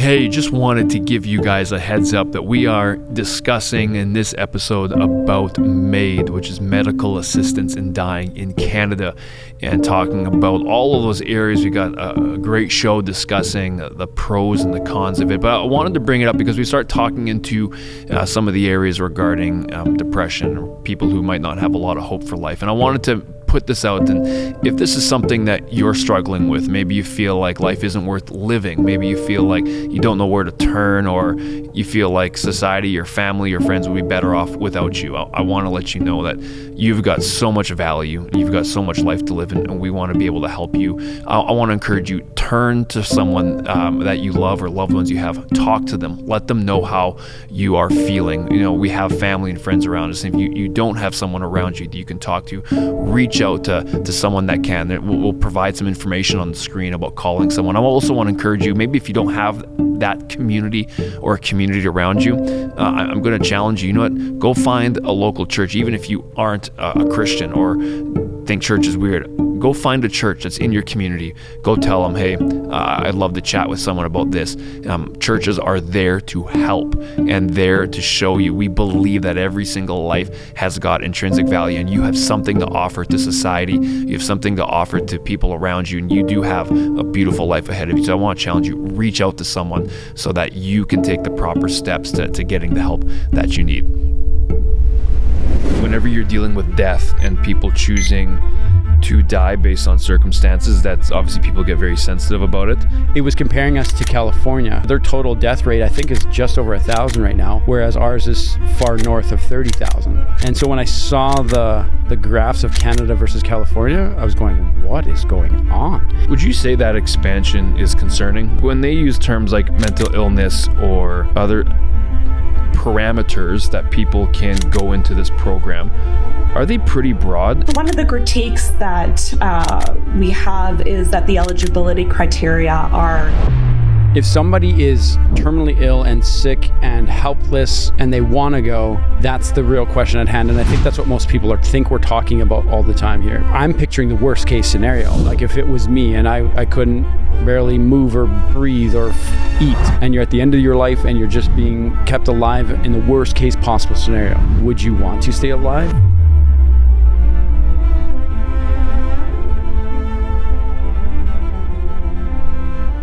Hey, just wanted to give you guys a heads up that we are discussing in this episode about MAID, which is medical assistance in dying in Canada, and talking about all of those areas. We got a great show discussing the pros and the cons of it, but I wanted to bring it up because we start talking into some of the areas regarding depression, or people who might not have a lot of hope for life. And I wanted to put this out, and if this is something that you're struggling with, maybe you feel like life isn't worth living, maybe you feel like you don't know where to turn, or you feel like society, your family, your friends would be better off without you, I want to let you know that you've got so much value, you've got so much life to live in, and we want to be able to help you. I want to encourage you, turn to someone that you love or loved ones you have. Talk to them, let them know how you are feeling. You know, we have family and friends around us, and if you don't have someone around you that you can talk to, reach out to someone that can. We'll provide some information on the screen about calling someone. I also want to encourage you, maybe if you don't have that community or a community around you, I'm going to challenge you, what, go find a local church, even if you aren't a Christian or think church is weird. Go find a church that's in your community. Go tell them, hey, I'd love to chat with someone about this. Churches are there to help and there to show you. We believe that every single life has got intrinsic value, and you have something to offer to society. You have something to offer to people around you, and you do have a beautiful life ahead of you. So I want to challenge you, reach out to someone so that you can take the proper steps to getting the help that you need. Whenever you're dealing with death and people choosing to die based on circumstances, that's obviously people get very sensitive about it. It was comparing us to California. Their total death rate, I think, is just over 1,000 right now, whereas ours is far north of 30,000. And so when I saw the graphs of Canada versus California, I was going, what is going on? Would you say that expansion is concerning? When they use terms like mental illness or other parameters that people can go into this program, are they pretty broad? One of the critiques that we have is that the eligibility criteria are... If somebody is terminally ill and sick and helpless and they want to go, that's the real question at hand. And I think that's what most people think we're talking about all the time here. I'm picturing the worst case scenario. Like if it was me and I couldn't barely move or breathe or eat, and you're at the end of your life and you're just being kept alive in the worst case possible scenario, would you want to stay alive?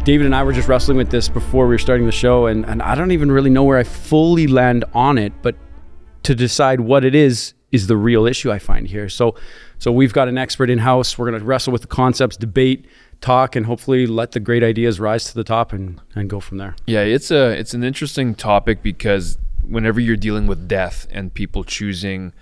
David and I were just wrestling with this before we were starting the show, and I don't even really know where I fully land on it, but to decide what it is the real issue I find here. So we've got an expert in-house. We're going to wrestle with the concepts, debate, talk, and hopefully let the great ideas rise to the top and go from there. Yeah, it's an interesting topic because whenever you're dealing with death and people choosing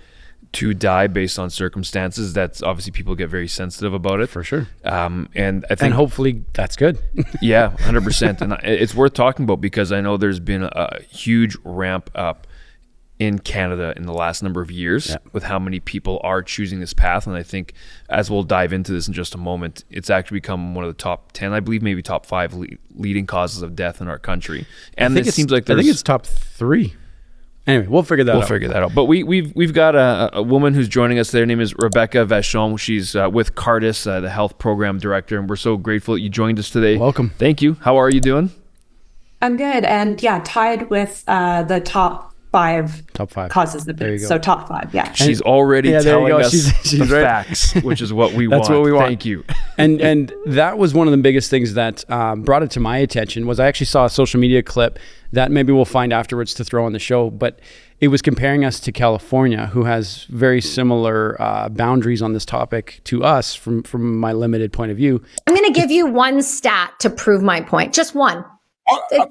to die based on circumstances, that's obviously people get very sensitive about it. For sure. And I think... And hopefully that's good. Yeah, 100%. And it's worth talking about because I know there's been a huge ramp up in Canada in the last number of years with how many people are choosing this path. And I think as we'll dive into this in just a moment, it's actually become one of the top 10, I believe maybe top 5 leading causes of death in our country. And it seems like I think it's top 3. Anyway, we'll figure that out. But we've got a woman who's joining us. Their name is Rebecca Vachon. She's with Cardus, the health program director, and we're so grateful that you joined us today. Welcome. Thank you. How are you doing? I'm good, and tied with the top 5 causes of death. So top 5, yeah. She's already telling us she's the facts, which is what we want. That's what we want. Thank you. And that was one of the biggest things that brought it to my attention was I actually saw a social media clip that maybe we'll find afterwards to throw on the show, but it was comparing us to California, who has very similar boundaries on this topic to us from my limited point of view. I'm going to give you one stat to prove my point. Just one.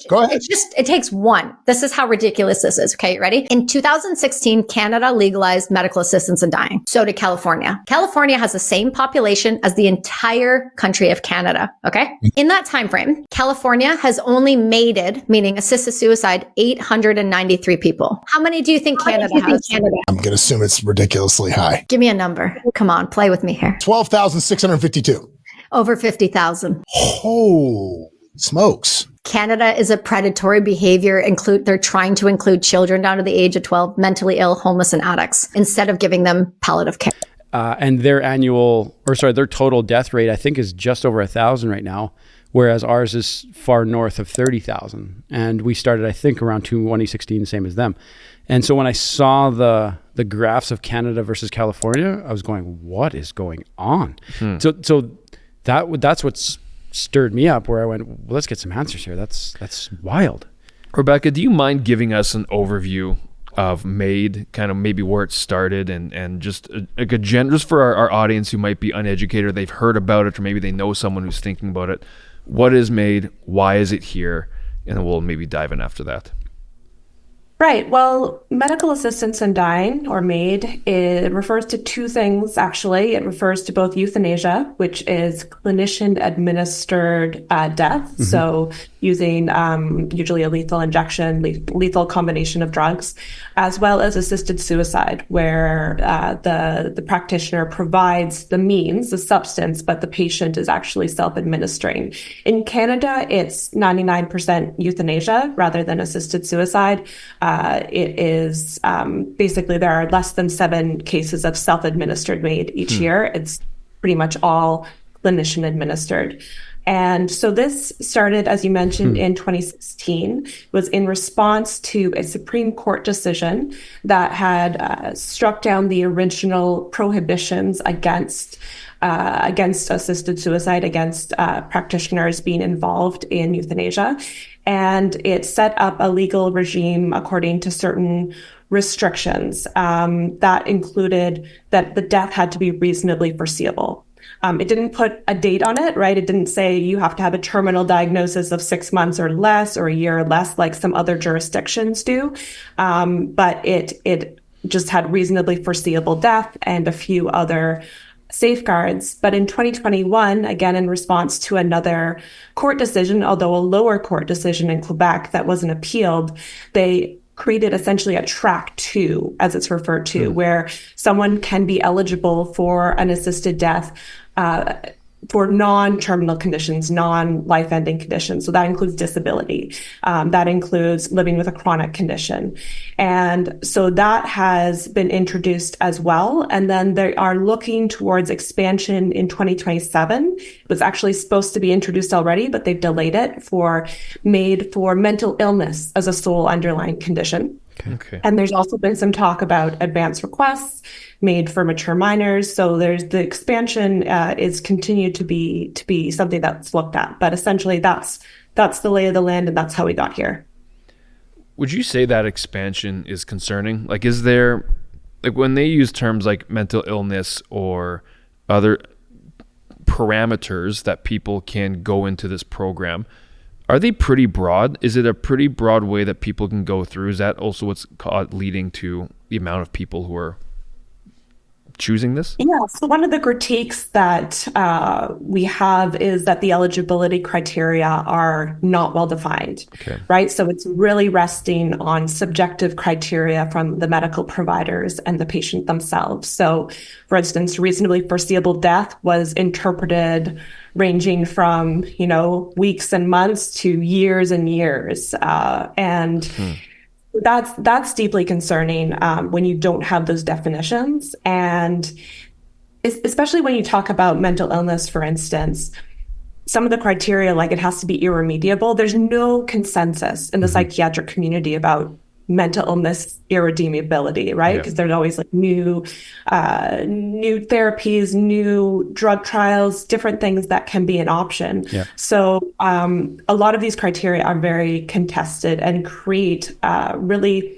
Go ahead. It takes one. This is how ridiculous this is. Okay, you ready? In 2016, Canada legalized medical assistance in dying. So did California. California has the same population as the entire country of Canada. Okay. In that time frame, California has only MAIDed, meaning assisted suicide, 893 people. How many do you think Canada has? I'm going to assume it's ridiculously high. Give me a number. Come on, play with me here. 12,652. Over 50,000. Holy smokes. Canada is a predatory behavior. They're trying to include children down to the age of 12, mentally ill, homeless, and addicts, instead of giving them palliative care. And their total death rate, I think, is just over 1,000 right now, whereas ours is far north of 30,000. And we started, I think, around 2016, same as them. And so when I saw the graphs of Canada versus California, I was going, what is going on? So that's what's stirred me up, where I went, well, let's get some answers here. That's wild. Rebecca, do you mind giving us an overview of MAID, kind of maybe where it started, and just just for our audience who might be uneducated, they've heard about it, or maybe they know someone who's thinking about it. What is MAID? Why is it here? And then we'll maybe dive in after that. Right. Well, medical assistance in dying, or MAID, it refers to two things, actually. It refers to both euthanasia, which is clinician-administered death, so using usually a lethal injection, lethal combination of drugs, as well as assisted suicide, where the practitioner provides the means, the substance, but the patient is actually self-administering. In Canada, it's 99% euthanasia rather than assisted suicide. It is basically there are less than 7 cases of self-administered MAID each year. It's pretty much all clinician administered. And so this started, as you mentioned, in 2016, was in response to a Supreme Court decision that had struck down the original prohibitions against assisted suicide, against practitioners being involved in euthanasia. And it set up a legal regime according to certain restrictions that included that the death had to be reasonably foreseeable. It didn't put a date on it, right? It didn't say you have to have a terminal diagnosis of 6 months or less, or a year or less, like some other jurisdictions do. But it just had reasonably foreseeable death and a few other safeguards. But in 2021, again, in response to another court decision, although a lower court decision in Quebec that wasn't appealed, they created essentially a track 2, as it's referred to, where someone can be eligible for an assisted death for non-terminal conditions, non-life-ending conditions. So that includes disability. That includes living with a chronic condition. And so that has been introduced as well. And then they are looking towards expansion in 2027. It was actually supposed to be introduced already, but they've delayed it for MAID for mental illness as a sole underlying condition. Okay. And there's also been some talk about advance requests made for mature minors. So there's the expansion is continued to be something that's looked at. But essentially, that's the lay of the land, and that's how we got here. Would you say that expansion is concerning? Like, is there, like, when they use terms like mental illness or other parameters that people can go into this program, are they pretty broad? Is it a pretty broad way that people can go through? Is that also what's leading to the amount of people who are choosing this? Yeah, so one of the critiques that we have is that the eligibility criteria are not well defined, right? So it's really resting on subjective criteria from the medical providers and the patient themselves. So, for instance, reasonably foreseeable death was interpreted ranging from, weeks and months to years and years. That's deeply concerning when you don't have those definitions. And especially when you talk about mental illness, for instance, some of the criteria, like it has to be irremediable. There's no consensus in the psychiatric community about mental illness irredeemability, right? Because there's always like new therapies, new drug trials, different things that can be an option. So a lot of these criteria are very contested and create really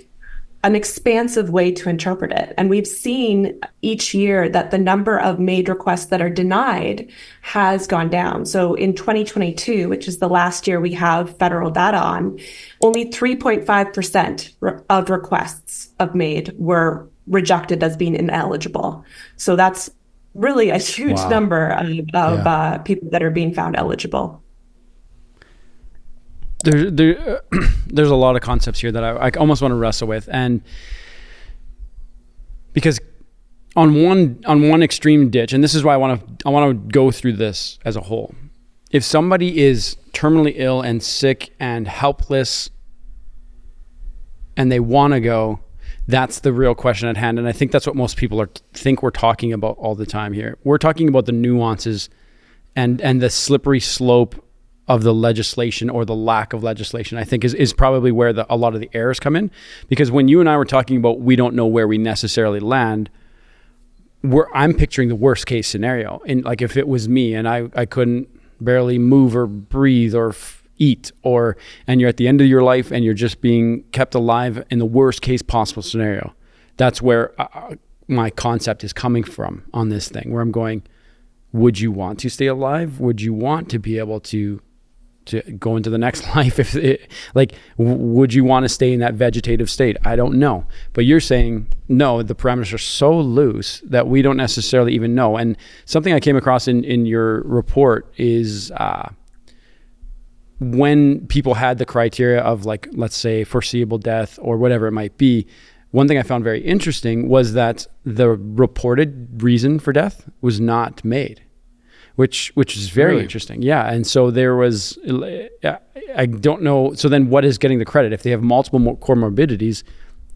an expansive way to interpret it. And we've seen each year that the number of MAID requests that are denied has gone down. So in 2022, which is the last year we have federal data on, only 3.5% of requests of MAID were rejected as being ineligible. So that's really a huge number of people that are being found eligible. There's a lot of concepts here that I almost want to wrestle with, and because on one extreme ditch, and this is why I want to go through this as a whole. If somebody is terminally ill and sick and helpless, and they want to go, that's the real question at hand, and I think that's what most people think we're talking about all the time here. We're talking about the nuances and the slippery slope of the legislation or the lack of legislation, I think is probably where a lot of the errors come in. Because when you and I were talking about we don't know where we necessarily land, I'm picturing the worst case scenario. And like if it was me and I couldn't barely move or breathe or eat, and you're at the end of your life and you're just being kept alive in the worst case possible scenario. That's where my concept is coming from on this thing, where I'm going, would you want to stay alive? Would you want to be able to go into the next life? Would you want to stay in that vegetative state? I don't know. But you're saying, no, the parameters are so loose that we don't necessarily even know. And something I came across in your report is when people had the criteria of, like, let's say foreseeable death or whatever it might be, one thing I found very interesting was that the reported reason for death was not MAID, which is very interesting. Yeah. And so there was, I don't know. So then what is getting the credit? If they have multiple comorbidities,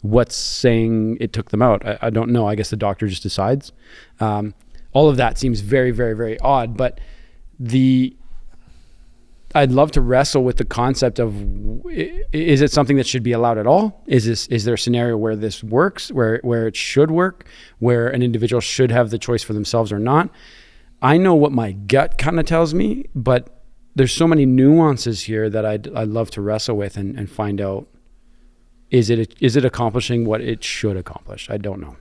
what's saying it took them out? I don't know. I guess the doctor just decides. All of that seems very, very, very odd. But I'd love to wrestle with the concept of, is it something that should be allowed at all? Is there a scenario where this works, where it should work, where an individual should have the choice for themselves or not? I know what my gut kind of tells me, but there's so many nuances here that I'd love to wrestle with and find out, is it accomplishing what it should accomplish? I don't know.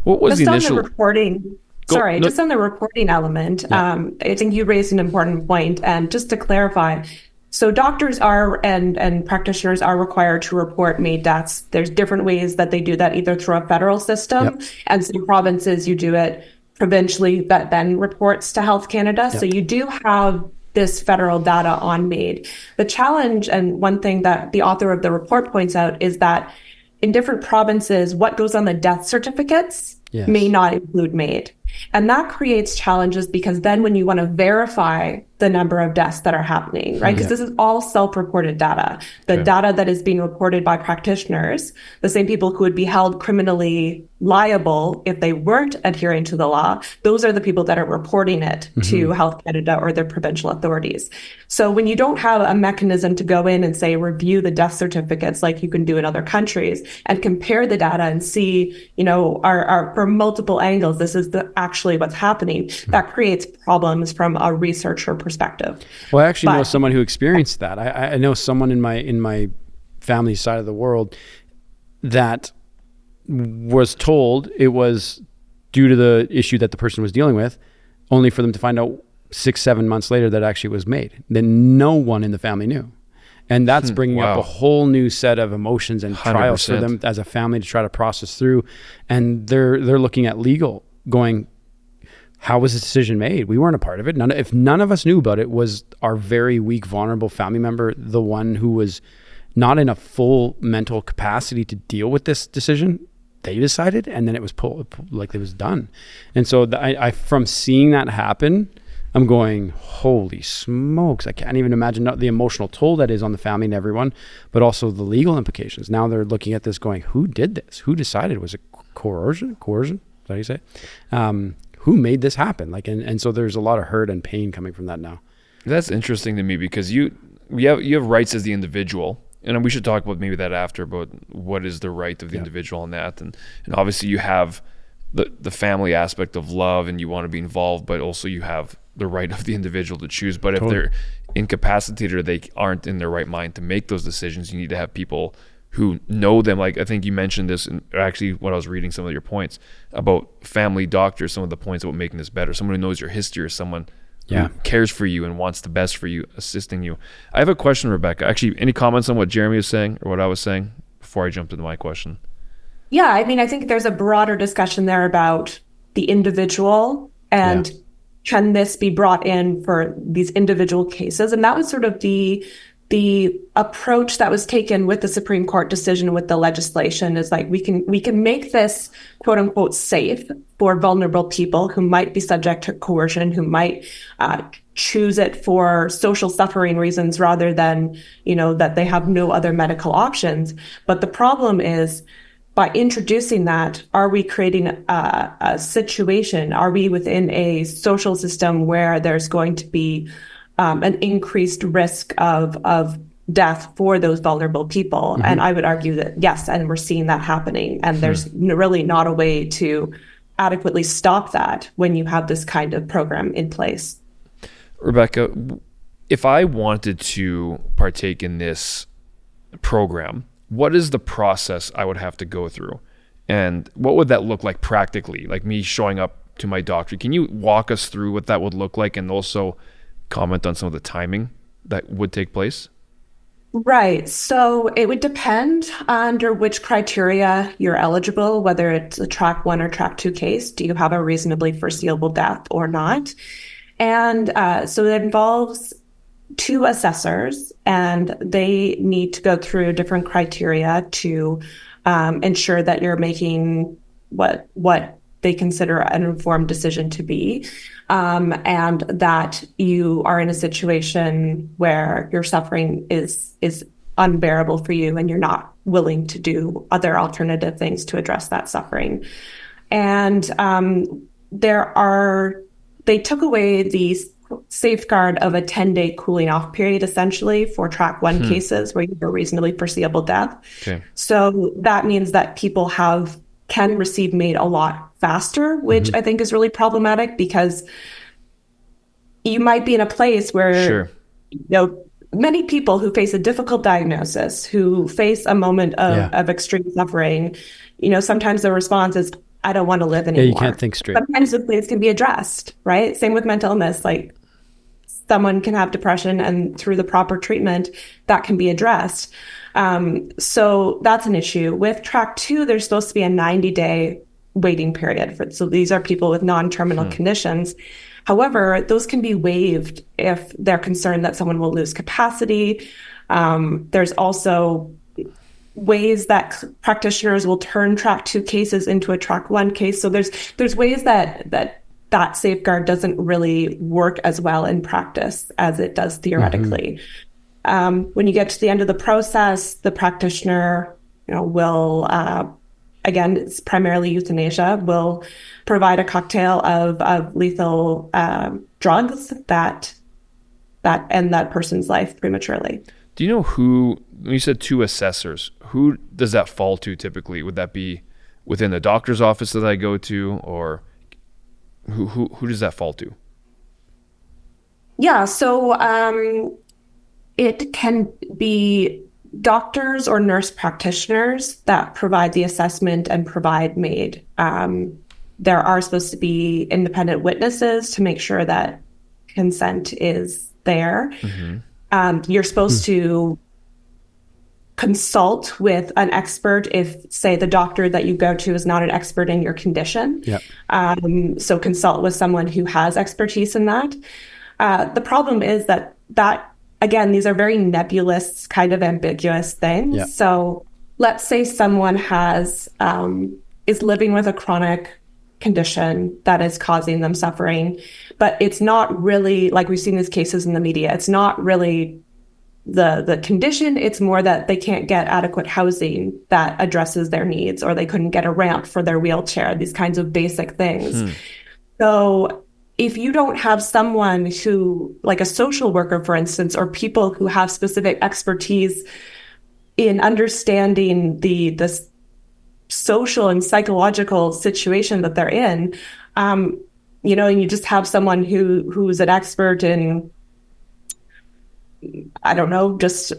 What was just the initial... on the reporting... Just on the reporting element, I think you raised an important point. And just to clarify, so doctors are and practitioners are required to report MAID deaths. There's different ways that they do that, either through a federal system, and some provinces you do it provincially, that then reports to Health Canada. So you do have this federal data on MAID. The challenge, and one thing that the author of the report points out, is that in different provinces, what goes on the death certificates may not include MAID. And that creates challenges, because then when you want to verify the number of deaths that are happening, right? Because this is all self-reported data. The data that is being reported by practitioners, the same people who would be held criminally liable if they weren't adhering to the law, those are the people that are reporting it to Health Canada or their provincial authorities. So when you don't have a mechanism to go in and say, review the death certificates like you can do in other countries and compare the data and see, are from multiple angles, this is actually what's happening, that creates problems from a researcher perspective. Well, I actually know someone who experienced that. I know someone in my family side of the world that was told it was due to the issue that the person was dealing with, only for them to find out 6-7 months later that actually was MAID. Then no one in the family knew. And that's bringing up a whole new set of emotions and trials 100%. For them as a family to try to process through. And they're looking at legal, going, how was this decision made? We weren't a part of it. If none of us knew about it, was our very weak, vulnerable family member the one who was not in a full mental capacity to deal with this decision? They decided, and then it was it was done. And so I from seeing that happen, I'm going, holy smokes, I can't even imagine the emotional toll that is on the family and everyone, but also the legal implications. Now they're looking at this going, who did this? Who decided? Was it coercion? Is that how you say it? Who made this happen? And so there's a lot of hurt and pain coming from that now. That's interesting to me, because you have rights as the individual, and we should talk about maybe that after, about what is the right of the individual in that, and obviously you have the family aspect of love, and you want to be involved, but also you have the right of the individual to choose. But if they're incapacitated or they aren't in their right mind to make those decisions, you need to have people who know them. Like, I think you mentioned this, and actually when I was reading some of your points about family doctors, some of the points about making this better, someone who knows your history, or someone who cares for you and wants the best for you, assisting you. I have a question, Rebecca. Actually, any comments on what Jeremy was saying or what I was saying before I jumped into my question? Yeah, I mean, I think there's a broader discussion there about the individual and can this be brought in for these individual cases? And that was sort of the approach that was taken with the Supreme Court decision, with the legislation, is like, we can make this quote unquote safe for vulnerable people who might be subject to coercion, who might choose it for social suffering reasons rather than, that they have no other medical options. But the problem is, by introducing that, are we creating a situation? Are we within a social system where there's going to be an increased risk of death for those vulnerable people. And I would argue that yes, and we're seeing that happening. And there's really not a way to adequately stop that when you have this kind of program in place. Rebecca, if I wanted to partake in this program, what is the process I would have to go through? And what would that look like practically? Like me showing up to my doctor. Can you walk us through what that would look like and also comment on some of the timing that would take place? Right. So it would depend under which criteria you're eligible, whether it's a track 1 or track 2 case. Do you have a reasonably foreseeable death or not? And so it involves 2 assessors, and they need to go through different criteria to ensure that you're making what they consider an informed decision to be, and that you are in a situation where your suffering is unbearable for you and you're not willing to do other alternative things to address that suffering. And they took away the safeguard of a 10-day cooling off period, essentially, for track 1 cases where you have a reasonably foreseeable death. Okay. So that means that people can receive MAID a lot faster, which I think is really problematic, because you might be in a place where many people who face a difficult diagnosis, who face a moment of extreme suffering, sometimes the response is, I don't want to live anymore. Yeah, you can't think straight. Sometimes those things can be addressed, right? Same with mental illness. Like, someone can have depression, and through the proper treatment, that can be addressed. So that's an issue. With track 2, there's supposed to be a 90-day waiting period. So these are people with non-terminal conditions. However, those can be waived if they're concerned that someone will lose capacity. There's also ways that practitioners will turn track 2 cases into a track 1 case. So there's ways that safeguard doesn't really work as well in practice as it does theoretically. When you get to the end of the process, the practitioner, will, again, it's primarily euthanasia, will provide a cocktail of lethal drugs that end that person's life prematurely. Do you know who, when you said 2 assessors, who does that fall to typically? Would that be within the doctor's office that I go to, or who does that fall to? Yeah, so it can be doctors or nurse practitioners that provide the assessment and provide MAID. There are supposed to be independent witnesses to make sure that consent is there. You're supposed to consult with an expert if, say, the doctor that you go to is not an expert in your condition. So consult with someone who has expertise in that. The problem is that again, these are very nebulous, kind of ambiguous things. So let's say someone is living with a chronic condition that is causing them suffering, but it's not really, like we've seen these cases in the media, it's not really the condition, it's more that they can't get adequate housing that addresses their needs, or they couldn't get a ramp for their wheelchair, these kinds of basic things. So if you don't have someone who, like a social worker, for instance, or people who have specific expertise in understanding the social and psychological situation that they're in, and you just have someone who's an expert in, I don't know, just,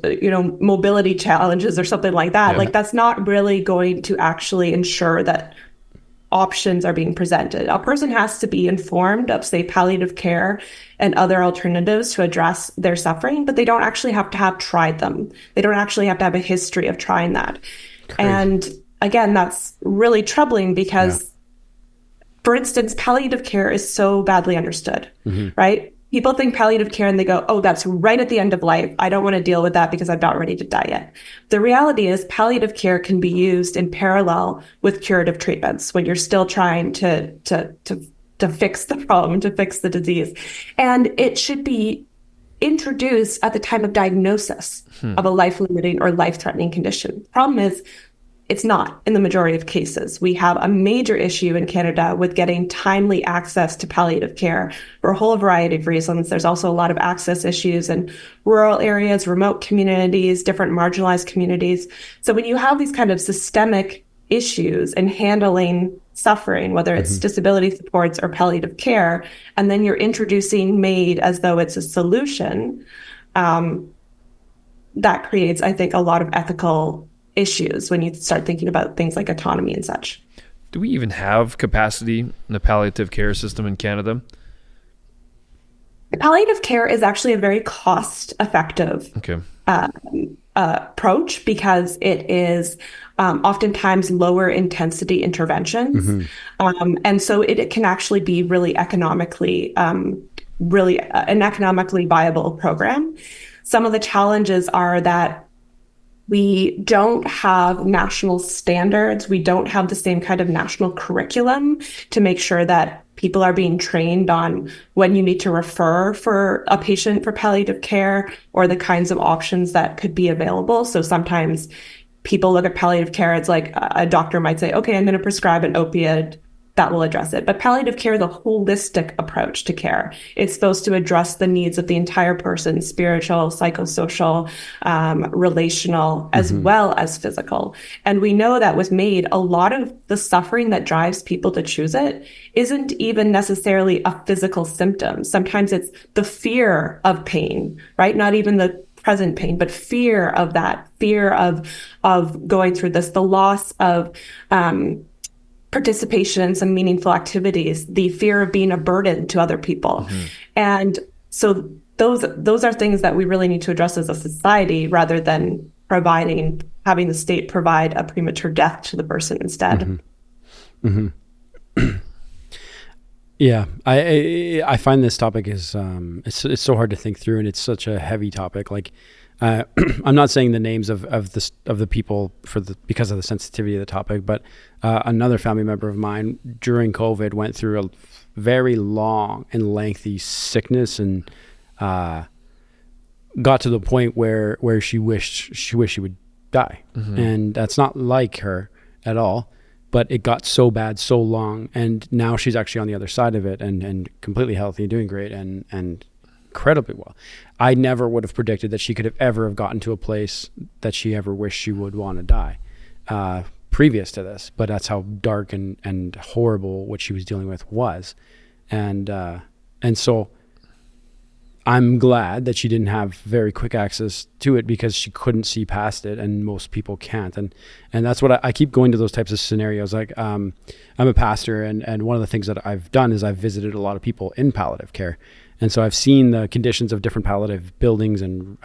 mobility challenges or something like that. Like, that's not really going to actually ensure that options are being presented. A person has to be informed of, say, palliative care and other alternatives to address their suffering, but they don't actually have to have tried them. They don't actually have to have a history of trying that. Crazy. And again, that's really troubling because, for instance, palliative care is so badly understood, right? People think palliative care and they go, oh, that's right at the end of life. I don't want to deal with that because I'm not ready to die yet. The reality is palliative care can be used in parallel with curative treatments when you're still trying to fix the problem, to fix the disease. And it should be introduced at the time of diagnosis of a life-limiting or life-threatening condition. The problem is it's not in the majority of cases. We have a major issue in Canada with getting timely access to palliative care for a whole variety of reasons. There's also a lot of access issues in rural areas, remote communities, different marginalized communities. So when you have these kind of systemic issues in handling suffering, whether it's disability supports or palliative care, and then you're introducing MAID as though it's a solution, that creates, I think, a lot of ethical issues when you start thinking about things like autonomy and such. Do we even have capacity in the palliative care system in Canada? Palliative care is actually a very cost-effective approach because it is oftentimes lower intensity interventions. And so it can actually be really economically, an economically viable program. Some of the challenges are that we don't have national standards. We don't have the same kind of national curriculum to make sure that people are being trained on when you need to refer for a patient for palliative care or the kinds of options that could be available. So sometimes people look at palliative care, it's like a doctor might say, okay, I'm going to prescribe an opioid that will address it. But palliative care is a holistic approach to care. It's supposed to address the needs of the entire person, spiritual, psychosocial, relational, as well as physical. And we know that with MAID, a lot of the suffering that drives people to choose it isn't even necessarily a physical symptom. Sometimes it's the fear of pain, right? Not even the present pain, but fear of that, fear of going through this, the loss of participation in some meaningful activities, the fear of being a burden to other people. And so those are things that we really need to address as a society rather than having the state provide a premature death to the person instead. Yeah, I find this topic is it's so hard to think through, and it's such a heavy topic. Like, I'm not saying the names of the people because of the sensitivity of the topic, but another family member of mine during COVID went through a very long and lengthy sickness and got to the point where she wished she would die, and that's not like her at all. But it got so bad, so long, and now she's actually on the other side of it and completely healthy and doing great and incredibly well. I never would have predicted that she could have ever gotten to a place that she ever wished she would want to die previous to this. But that's how dark and horrible what she was dealing with was. And so I'm glad that she didn't have very quick access to it because she couldn't see past it, and most people can't. And that's what I keep going to those types of scenarios. Like I'm a pastor, and one of the things that I've done is I've visited a lot of people in palliative care. And so I've seen the conditions of different palliative buildings, and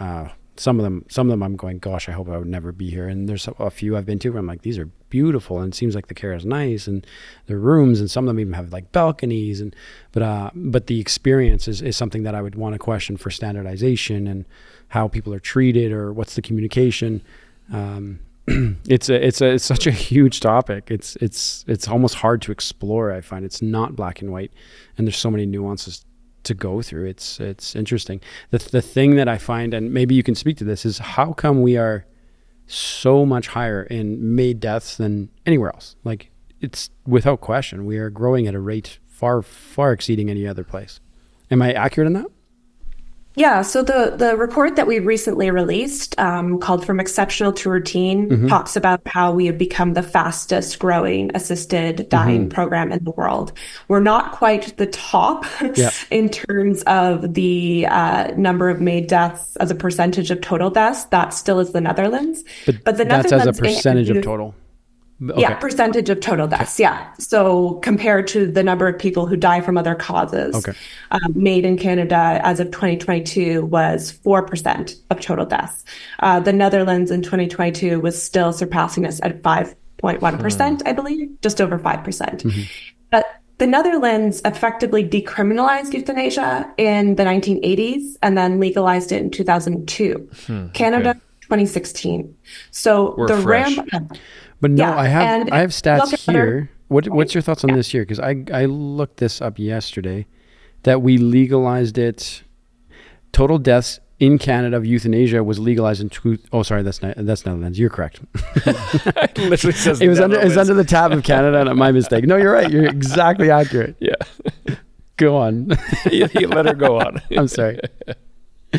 some of them I'm going, gosh, I hope I would never be here. And there's a few I've been to where I'm like, these are beautiful, and it seems like the care is nice, and the rooms, and some of them even have like balconies, but the experience is something that I would want to question for standardization and how people are treated or what's the communication. It's such a huge topic. It's almost hard to explore. I find it's not black and white, and there's so many nuances to go through. It's interesting. The thing that I find, and maybe you can speak to this, is how come we are so much higher in MAID deaths than anywhere else? Like, it's without question, we are growing at a rate far exceeding any other place. Am I accurate in that? Yeah, so the report that we recently released called From Exceptional to Routine talks about how we have become the fastest growing assisted dying program in the world. We're not quite the top in terms of the number of MAID deaths as a percentage of total deaths. That still is the Netherlands. But the that's Netherlands as a percentage of total. Okay. Yeah, percentage of total deaths. Okay. Yeah. So compared to the number of people who die from other causes, MAID in Canada as of 2022 was 4% of total deaths. The Netherlands in 2022 was still surpassing us at 5.1%, I believe, just over 5%. But the Netherlands effectively decriminalized euthanasia in the 1980s and then legalized it in 2002. Canada, 2016. So we're the fresh. ramp up. But no, I have stats here. Right. What's your thoughts on this year? Because I looked this up yesterday, that we legalized it. Total deaths in Canada of euthanasia was legalized in that's Netherlands. You're correct. It literally says It was under the tab of Canada, and my mistake. No, you're right. You're exactly accurate. Yeah. Go on. you let her go on. I'm sorry.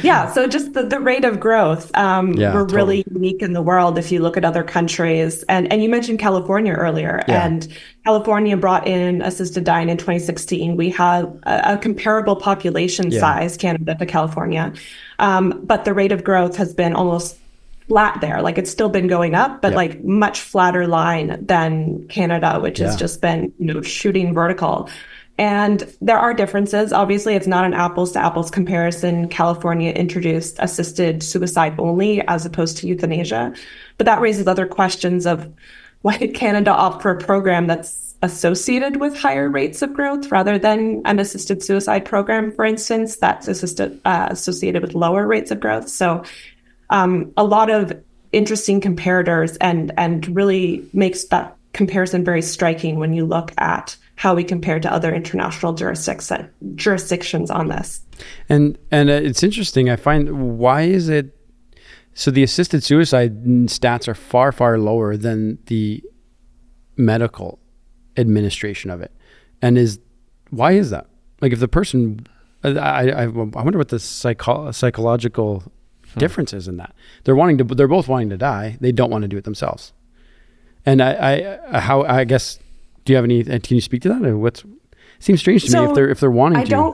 Yeah, so just the rate of growth. We're really unique in the world if you look at other countries. And you mentioned California earlier, and California brought in assisted dying in 2016. We have a comparable population size, Canada to California. But the rate of growth has been almost flat there. Like it's still been going up, but like much flatter line than Canada, which has just been, shooting vertical. And there are differences. Obviously, it's not an apples to apples comparison. California introduced assisted suicide only as opposed to euthanasia. But that raises other questions of why did Canada opt for a program that's associated with higher rates of growth rather than an assisted suicide program, for instance, that's associated with lower rates of growth. So a lot of interesting comparators and really makes that comparison very striking when you look at how we compare to other international jurisdictions on this. And it's interesting. I find, why is it, so the assisted suicide stats are far, far lower than the medical administration of it. And why is that? Like if the person, I wonder what the psychological difference is in that. They're both wanting to die. They don't want to do it themselves. And I guess, do you have any? Can you speak to that? Or seems strange to me if they're wanting to.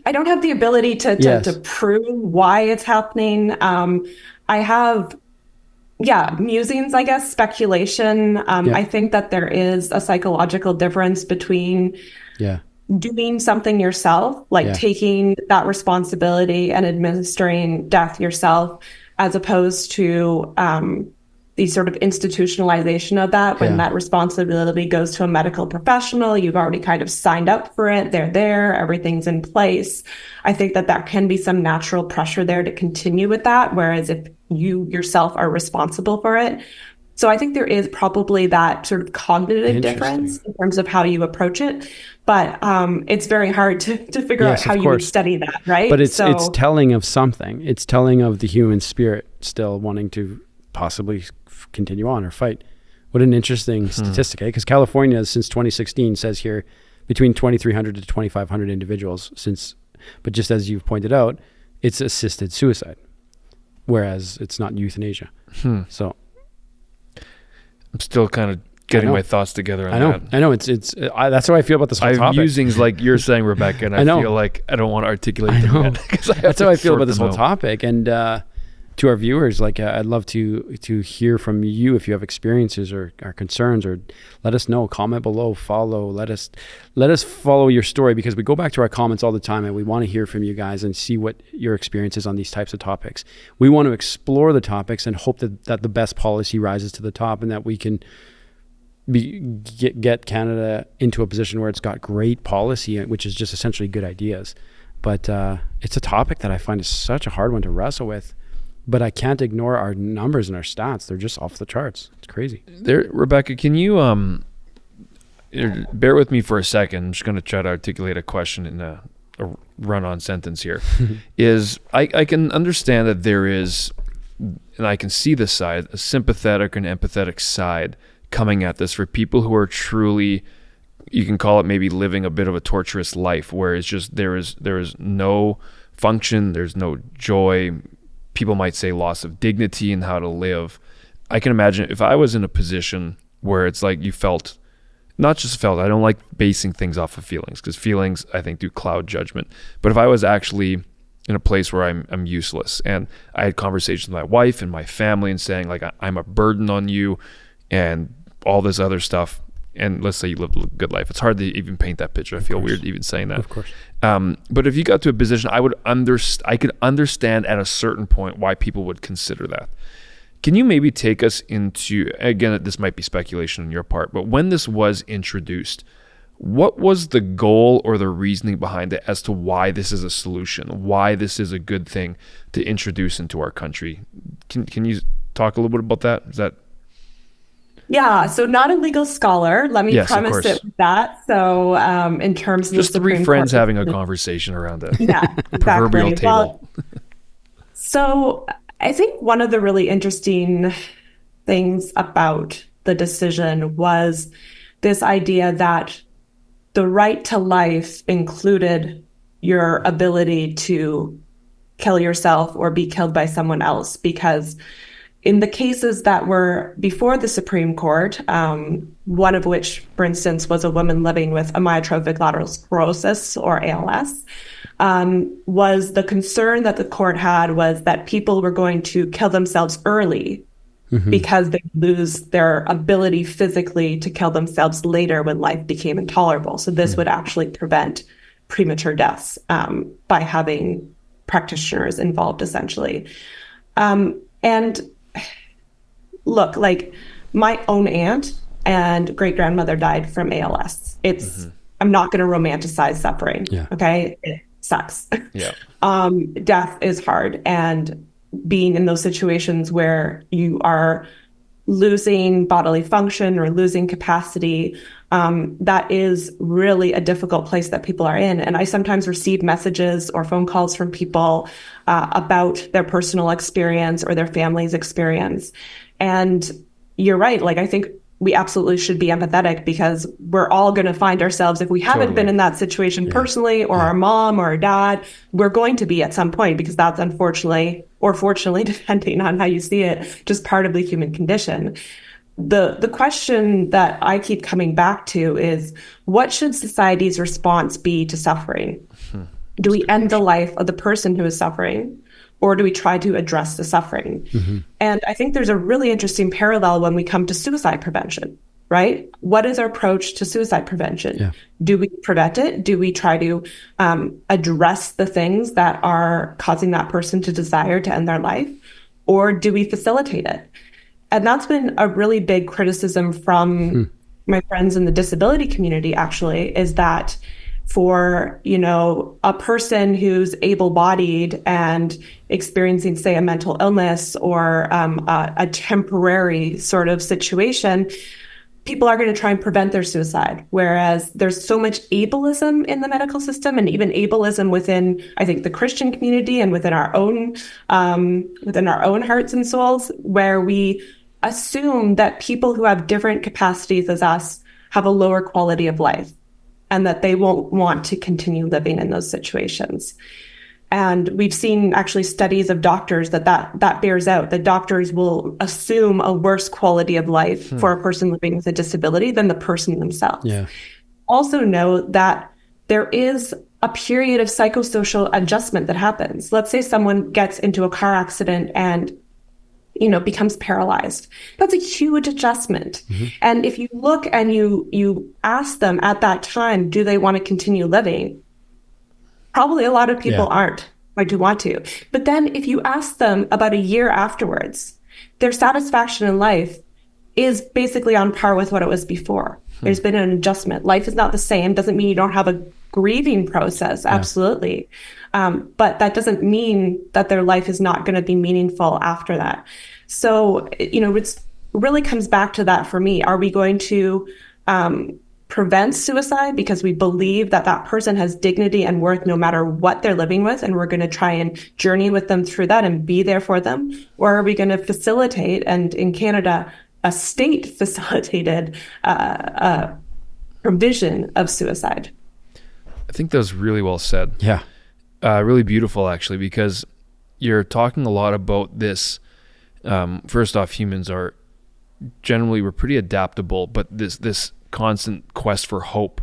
I don't have the ability to prove why it's happening. I have, musings, I guess, speculation. I think that there is a psychological difference between doing something yourself, like taking that responsibility and administering death yourself, as opposed to the sort of institutionalization of that when that responsibility goes to a medical professional. You've already kind of signed up for it. They're there. Everything's in place. I think that can be some natural pressure there to continue with that. Whereas if you yourself are responsible for it. So I think there is probably that sort of cognitive difference in terms of how you approach it. But it's very hard to figure out how you would study that, right? But it's telling of something. It's telling of the human spirit still wanting to possibly continue on or fight. What an interesting statistic, because California since 2016 says here between 2,300 to 2,500 individuals but just as you've pointed out, it's assisted suicide, whereas it's not euthanasia. So I'm still kind of getting my thoughts together on that. I know. That's how I feel about this whole topic. I have musings like you're saying, Rebecca, and I feel like I don't want to articulate them yet. That's how I feel about this whole topic. And to our viewers, like I'd love to hear from you if you have experiences or concerns, or let us know. Comment below, follow. Let us follow your story, because we go back to our comments all the time, and we want to hear from you guys and see what your experience is on these types of topics. We want to explore the topics and hope that the best policy rises to the top, and that we can get Canada into a position where it's got great policy, which is just essentially good ideas. But it's a topic that I find is such a hard one to wrestle with. But I can't ignore our numbers and our stats. They're just off the charts. It's crazy. Rebecca, can you bear with me for a second? I'm just going to try to articulate a question in a run-on sentence here. I can understand that there is, and I can see this side, a sympathetic and empathetic side coming at this for people who are truly, you can call it maybe living a bit of a torturous life, where it's just there is no function, there's no joy. People might say loss of dignity in how to live. I can imagine if I was in a position where it's like you felt, not just felt, I don't like basing things off of feelings, because feelings, I think, do cloud judgment. But if I was actually in a place where I'm useless, and I had conversations with my wife and my family and saying like, I'm a burden on you and all this other stuff, and let's say you live a good life, it's hard to even paint that picture. I feel weird even saying that. Of course. But if you got to a position, I could understand at a certain point why people would consider that. Can you maybe take us into, again, this might be speculation on your part, but when this was introduced, what was the goal or the reasoning behind it as to why this is a solution, why this is a good thing to introduce into our country? Can you talk a little bit about that? Is that... Yeah, so not a legal scholar. Let me premise it with that. So in terms of just three friends having a conversation around a proverbial table. So I think one of the really interesting things about the decision was this idea that the right to life included your ability to kill yourself or be killed by someone else. Because in the cases that were before the Supreme Court, one of which, for instance, was a woman living with amyotrophic lateral sclerosis, or ALS, was the concern that the court had was that people were going to kill themselves early because they lose their ability physically to kill themselves later when life became intolerable. So this would actually prevent premature deaths by having practitioners involved, essentially. And look, like my own aunt and great-grandmother died from ALS. I'm not going to romanticize suffering. Okay. It sucks. Death is hard. And being in those situations where you are losing bodily function or losing capacity, that is really a difficult place that people are in. And I sometimes receive messages or phone calls from people about their personal experience or their family's experience. And you're right. Like, I think we absolutely should be empathetic, because we're all going to find ourselves, if we haven't been in that situation personally, or our mom or our dad, we're going to be at some point, because that's unfortunately, or fortunately, depending on how you see it, just part of the human condition. The question that I keep coming back to is, what should society's response be to suffering? Do we end the life of the person who is suffering, or do we try to address the suffering? And I think there's a really interesting parallel when we come to suicide prevention, right? What is our approach to suicide prevention? Do we prevent it? Do we try to address the things that are causing that person to desire to end their life? Or do we facilitate it? And that's been a really big criticism from my friends in the disability community, actually, is that for, a person who's able-bodied and experiencing, say, a mental illness or a temporary sort of situation, people are going to try and prevent their suicide. Whereas there's so much ableism in the medical system, and even ableism within, I think, the Christian community and within our own hearts and souls, where we assume that people who have different capacities as us have a lower quality of life, and that they won't want to continue living in those situations. And we've seen actually studies of doctors that bears out, that doctors will assume a worse quality of life for a person living with a disability than the person themselves. Also know that there is a period of psychosocial adjustment that happens. Let's say someone gets into a car accident and becomes paralyzed. That's a huge adjustment. And if you look and you ask them at that time, do they want to continue living? Probably a lot of people aren't going to want to. But then if you ask them about a year afterwards, their satisfaction in life is basically on par with what it was before. There's been an adjustment. Life is not the same. Doesn't mean you don't have a grieving process. Absolutely. But that doesn't mean that their life is not going to be meaningful after that. So, it really comes back to that for me. Are we going to prevent suicide because we believe that that person has dignity and worth no matter what they're living with, and we're going to try and journey with them through that and be there for them? Or are we going to facilitate, and in Canada, a state-facilitated provision of suicide? I think that was really well said. Really beautiful, actually, because you're talking a lot about this. First off, humans are generally, we're pretty adaptable, but this constant quest for hope,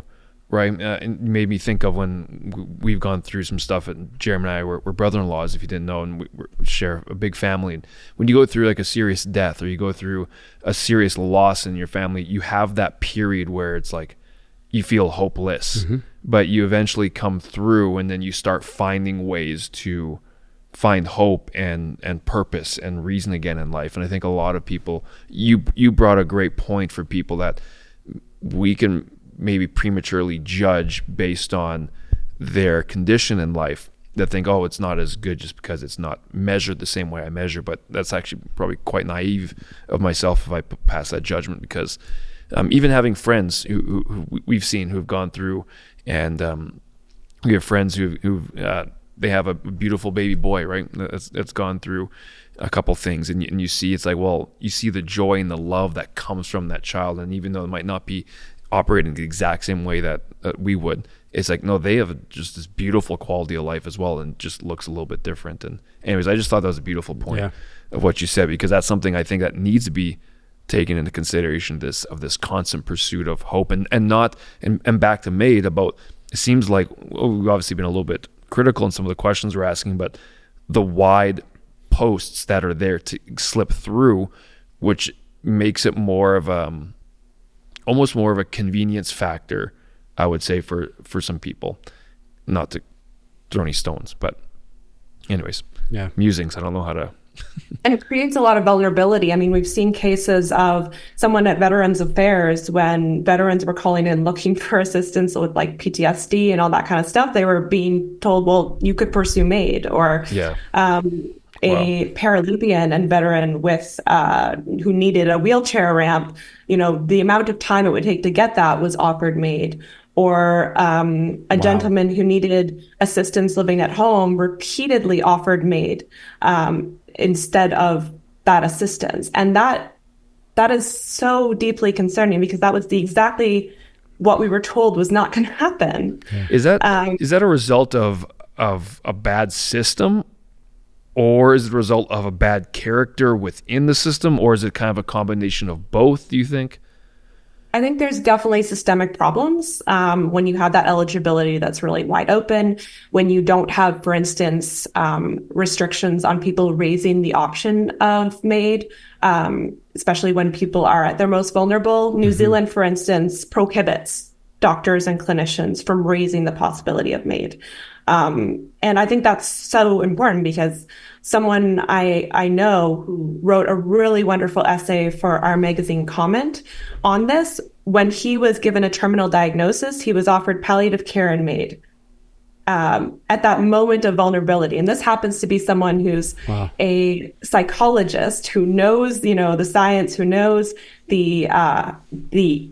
right? It made me think of when we've gone through some stuff, and Jeremy and I we're brother-in-laws, if you didn't know, and we share a big family. And when you go through like a serious death, or you go through a serious loss in your family, you have that period where it's like you feel hopeless, but you eventually come through, and then you start finding ways to find hope and purpose and reason again in life. And I think a lot of people, you brought a great point for people, that we can maybe prematurely judge based on their condition in life, that think, oh, it's not as good just because it's not measured the same way I measure. But that's actually probably quite naive of myself if I pass that judgment, because even having friends who we've seen who've gone through, and we have friends who've they have a beautiful baby boy, right? That's gone through a couple things, and you see it's like, well, you see the joy and the love that comes from that child, and even though it might not be operating the exact same way that we would, it's like, no, they have just this beautiful quality of life as well, and just looks a little bit different. And anyways, I just thought that was a beautiful point of what you said, because that's something I think that needs to be taken into consideration, of this constant pursuit of hope, and back to MAID about, it seems like, well, we've obviously been a little bit critical in some of the questions we're asking, but the wide posts that are there to slip through, which makes it more of almost more of a convenience factor, I would say, for some people. Not to throw any stones, but anyways, musings. I don't know how to. And it creates a lot of vulnerability. I mean, we've seen cases of someone at Veterans Affairs, when veterans were calling in looking for assistance with like PTSD and all that kind of stuff, they were being told, well, you could pursue MAID, or a Paralympian and veteran with who needed a wheelchair ramp, the amount of time it would take to get that was offered MAID. Or a gentleman who needed assistance living at home repeatedly offered MAID instead of that assistance. And that is so deeply concerning, because that was exactly what we were told was not going to happen. Is that a result of a bad system, or is it a result of a bad character within the system, or is it kind of a combination of both, do you think? I think there's definitely systemic problems when you have that eligibility that's really wide open, when you don't have, for instance, restrictions on people raising the option of MAID, especially when people are at their most vulnerable. New Zealand, for instance, prohibits doctors and clinicians from raising the possibility of MAID. And I think that's so important, because someone I know who wrote a really wonderful essay for our magazine Comment on this, when he was given a terminal diagnosis, he was offered palliative care and MAID at that moment of vulnerability. And this happens to be someone who's a psychologist who knows, the science, who knows the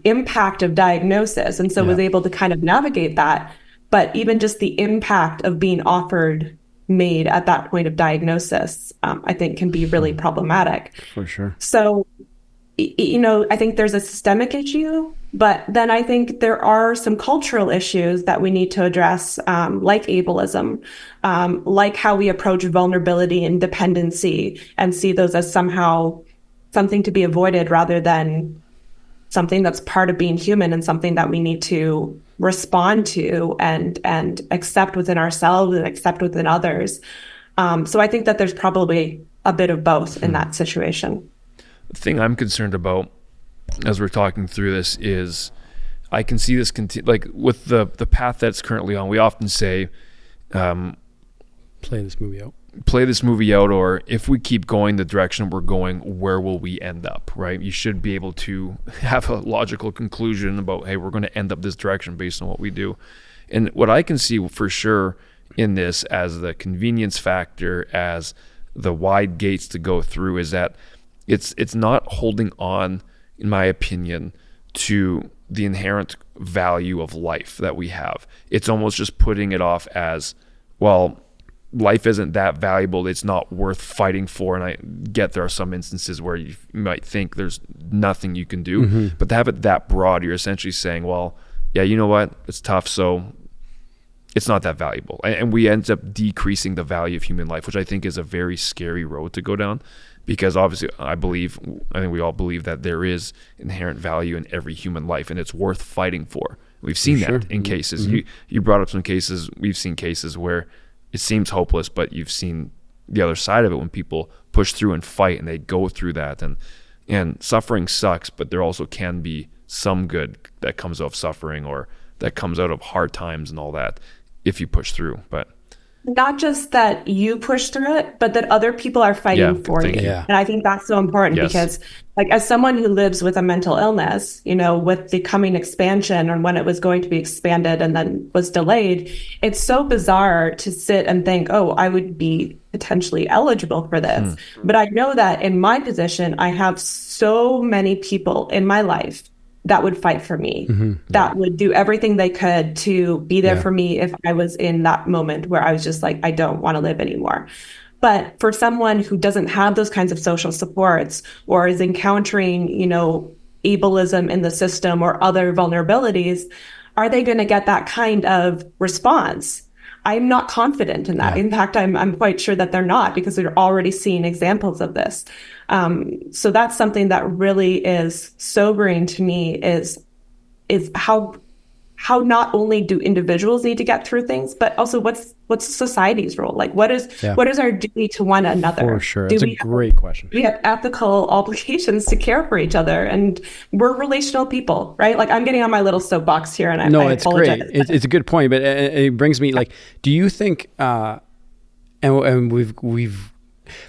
impact of diagnosis, and so was able to kind of navigate that. But even just the impact of being offered MAID at that point of diagnosis, I think can be really problematic. For sure. So, I think there's a systemic issue, but then I think there are some cultural issues that we need to address, like ableism, like how we approach vulnerability and dependency, and see those as somehow something to be avoided rather than something that's part of being human, and something that we need to respond to and accept within ourselves and accept within others. So I think that there's probably a bit of both in that situation. The thing I'm concerned about as we're talking through this is I can see this like with the path that's currently on. We often say, play this movie out, or if we keep going the direction we're going, where will we end up, right? You should be able to have a logical conclusion about, hey, we're going to end up this direction based on what we do. And what I can see for sure in this as the convenience factor, as the wide gates to go through, is that it's not holding on, in my opinion, to the inherent value of life that we have. It's almost just putting it off as, well, life isn't that valuable, it's not worth fighting for. And I get there are some instances where you might think there's nothing you can do, but to have it that broad, you're essentially saying, well, yeah, you know what, it's tough, so it's not that valuable. And we end up decreasing the value of human life, which I think is a very scary road to go down, because obviously I think we all believe that there is inherent value in every human life, and it's worth fighting for. We've seen that in cases. You brought up some cases, we've seen cases where it seems hopeless, but you've seen the other side of it when people push through and fight and they go through that. And suffering sucks, but there also can be some good that comes out of suffering, or that comes out of hard times and all that, if you push through. But not just that you push through it, but that other people are fighting for you. Yeah. And I think that's so important, because like, as someone who lives with a mental illness, with the coming expansion, or when it was going to be expanded and then was delayed, it's so bizarre to sit and think, oh, I would be potentially eligible for this. But I know that in my position, I have so many people in my life that would fight for me, that would do everything they could to be there for me if I was in that moment where I was just like, I don't want to live anymore. But for someone who doesn't have those kinds of social supports or is encountering, ableism in the system or other vulnerabilities, are they going to get that kind of response? I'm not confident in that. In fact, I'm quite sure that they're not, because we're already seeing examples of this. So that's something that really is sobering to me, is how not only do individuals need to get through things, but also what's society's role? Like, what is our duty to one another? For sure. It's a great question. We have ethical obligations to care for each other, and we're relational people, right? Like, I'm getting on my little soapbox here, and I apologize. Great. It's a good point, but it brings me, like, do you think, and we've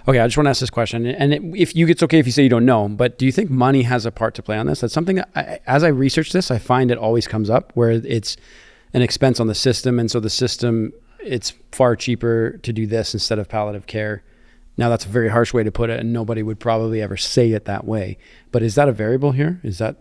okay, I just want to ask this question, and it's okay if you say you don't know, but do you think money has a part to play on this? That's something that as I research this, I find it always comes up, where it's an expense on the system, and so the system, it's far cheaper to do this instead of palliative care. Now, that's a very harsh way to put it, and nobody would probably ever say it that way, but is that a variable here? Is that?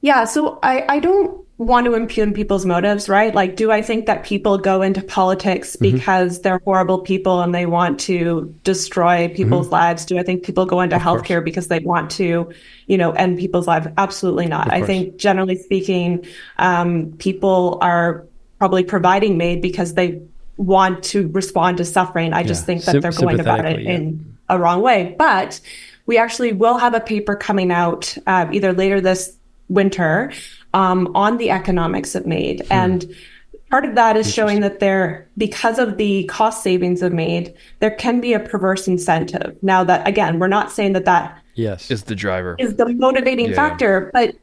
Yeah, so I don't want to impugn people's motives, right? Like, do I think that people go into politics because they're horrible people and they want to destroy people's lives? Do I think people go into healthcare because they want to, end people's lives? Absolutely not. I think, generally speaking, people are probably providing MAID because they want to respond to suffering. I just think that they're going about it in a wrong way. But we actually will have a paper coming out either later this winter on the economics of MAID. And part of that is showing that because of the cost savings of MAID, there can be a perverse incentive. Now, that, again, we're not saying that is the driver, is the motivating factor, but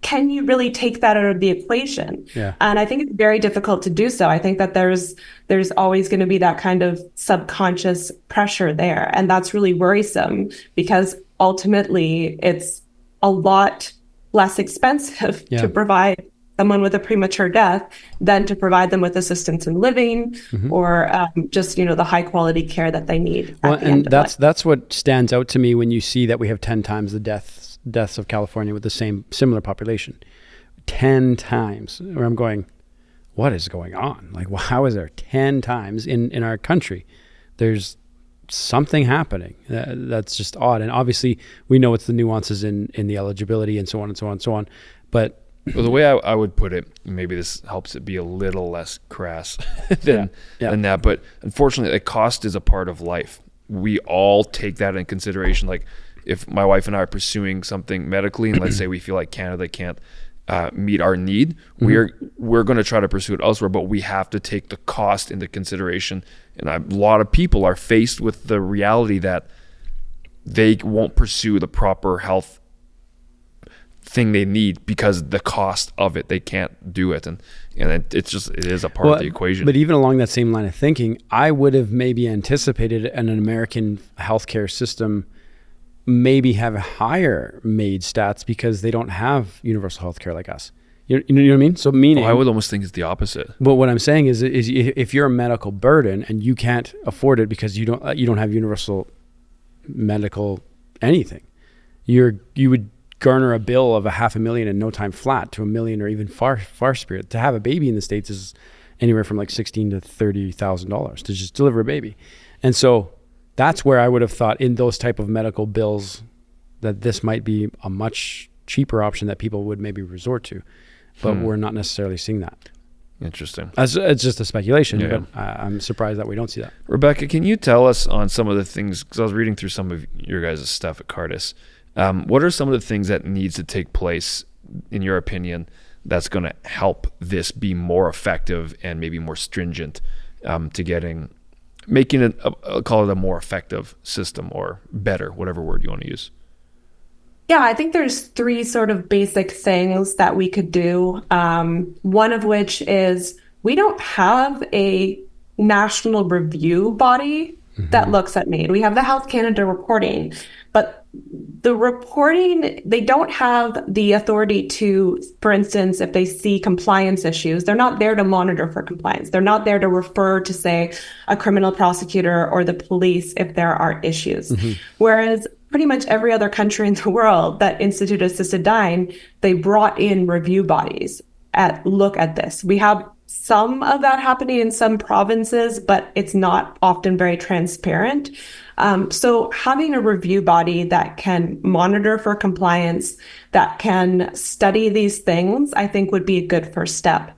can you really take that out of the equation? Yeah. And I think it's very difficult to do so. I think that there's always going to be that kind of subconscious pressure there. And that's really worrisome, because ultimately it's a lot less expensive to provide someone with a premature death than to provide them with assistance in living or just, the high quality care that they need. Well, and that's what stands out to me when you see that we have 10 times the deaths of California with the similar population. 10 times, where I'm going, what is going on? Like, well, how is there 10 times in our country? There's something happening that's just odd. And obviously we know it's the nuances in the eligibility and so on and so on and so on. But the way I would put it, maybe this helps it be a little less crass than that, but unfortunately, the cost is a part of life. We all take that in consideration. Like, if my wife and I are pursuing something medically, and let's say we feel like Canada can't meet our need, we're going to try to pursue it elsewhere, but we have to take the cost into consideration. And a lot of people are faced with the reality that they won't pursue the proper health thing they need because the cost of it, they can't do it. And it is a part of the equation. But even along that same line of thinking, I would have maybe anticipated an American healthcare system maybe have higher MAID stats because they don't have universal healthcare like us. You know what I mean? So meaning, I would almost think it's the opposite. But what I'm saying is if you're a medical burden and you can't afford it because you don't have universal medical anything, you would garner a bill of $500,000 in no time flat to $1 million, or even far superior. To have a baby in the States is anywhere from like $16,000 to $30,000 to just deliver a baby. And so that's where I would have thought in those type of medical bills that this might be a much cheaper option that people would maybe resort to, but we're not necessarily seeing that. Interesting. It's just a speculation, but I'm surprised that we don't see that. Rebecca, can you tell us on some of the things, because I was reading through some of your guys' stuff at Cardus, what are some of the things that needs to take place, in your opinion, that's going to help this be more effective and maybe more stringent to making it, call it a more effective system, or better, whatever word you want to use? Yeah, I think there's 3 sort of basic things that we could do. One of which is we don't have a national review body that looks at MAID. We have the Health Canada reporting, but the reporting, they don't have the authority to, for instance, if they see compliance issues, they're not there to monitor for compliance. They're not there to refer to, say, a criminal prosecutor or the police if there are issues. Whereas pretty much every other country in the world that instituted assisted dying, they brought in review bodies at look at this. We have some of that happening in some provinces, but it's not often very transparent. So having a review body that can monitor for compliance, that can study these things, I think would be a good first step.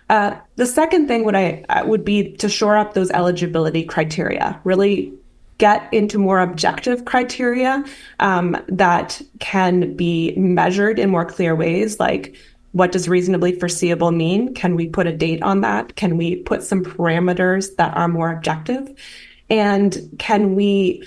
The second thing would be to shore up those eligibility criteria, really get into more objective criteria that can be measured in more clear ways, like what does reasonably foreseeable mean? Can we put a date on that? Can we put some parameters that are more objective? And can we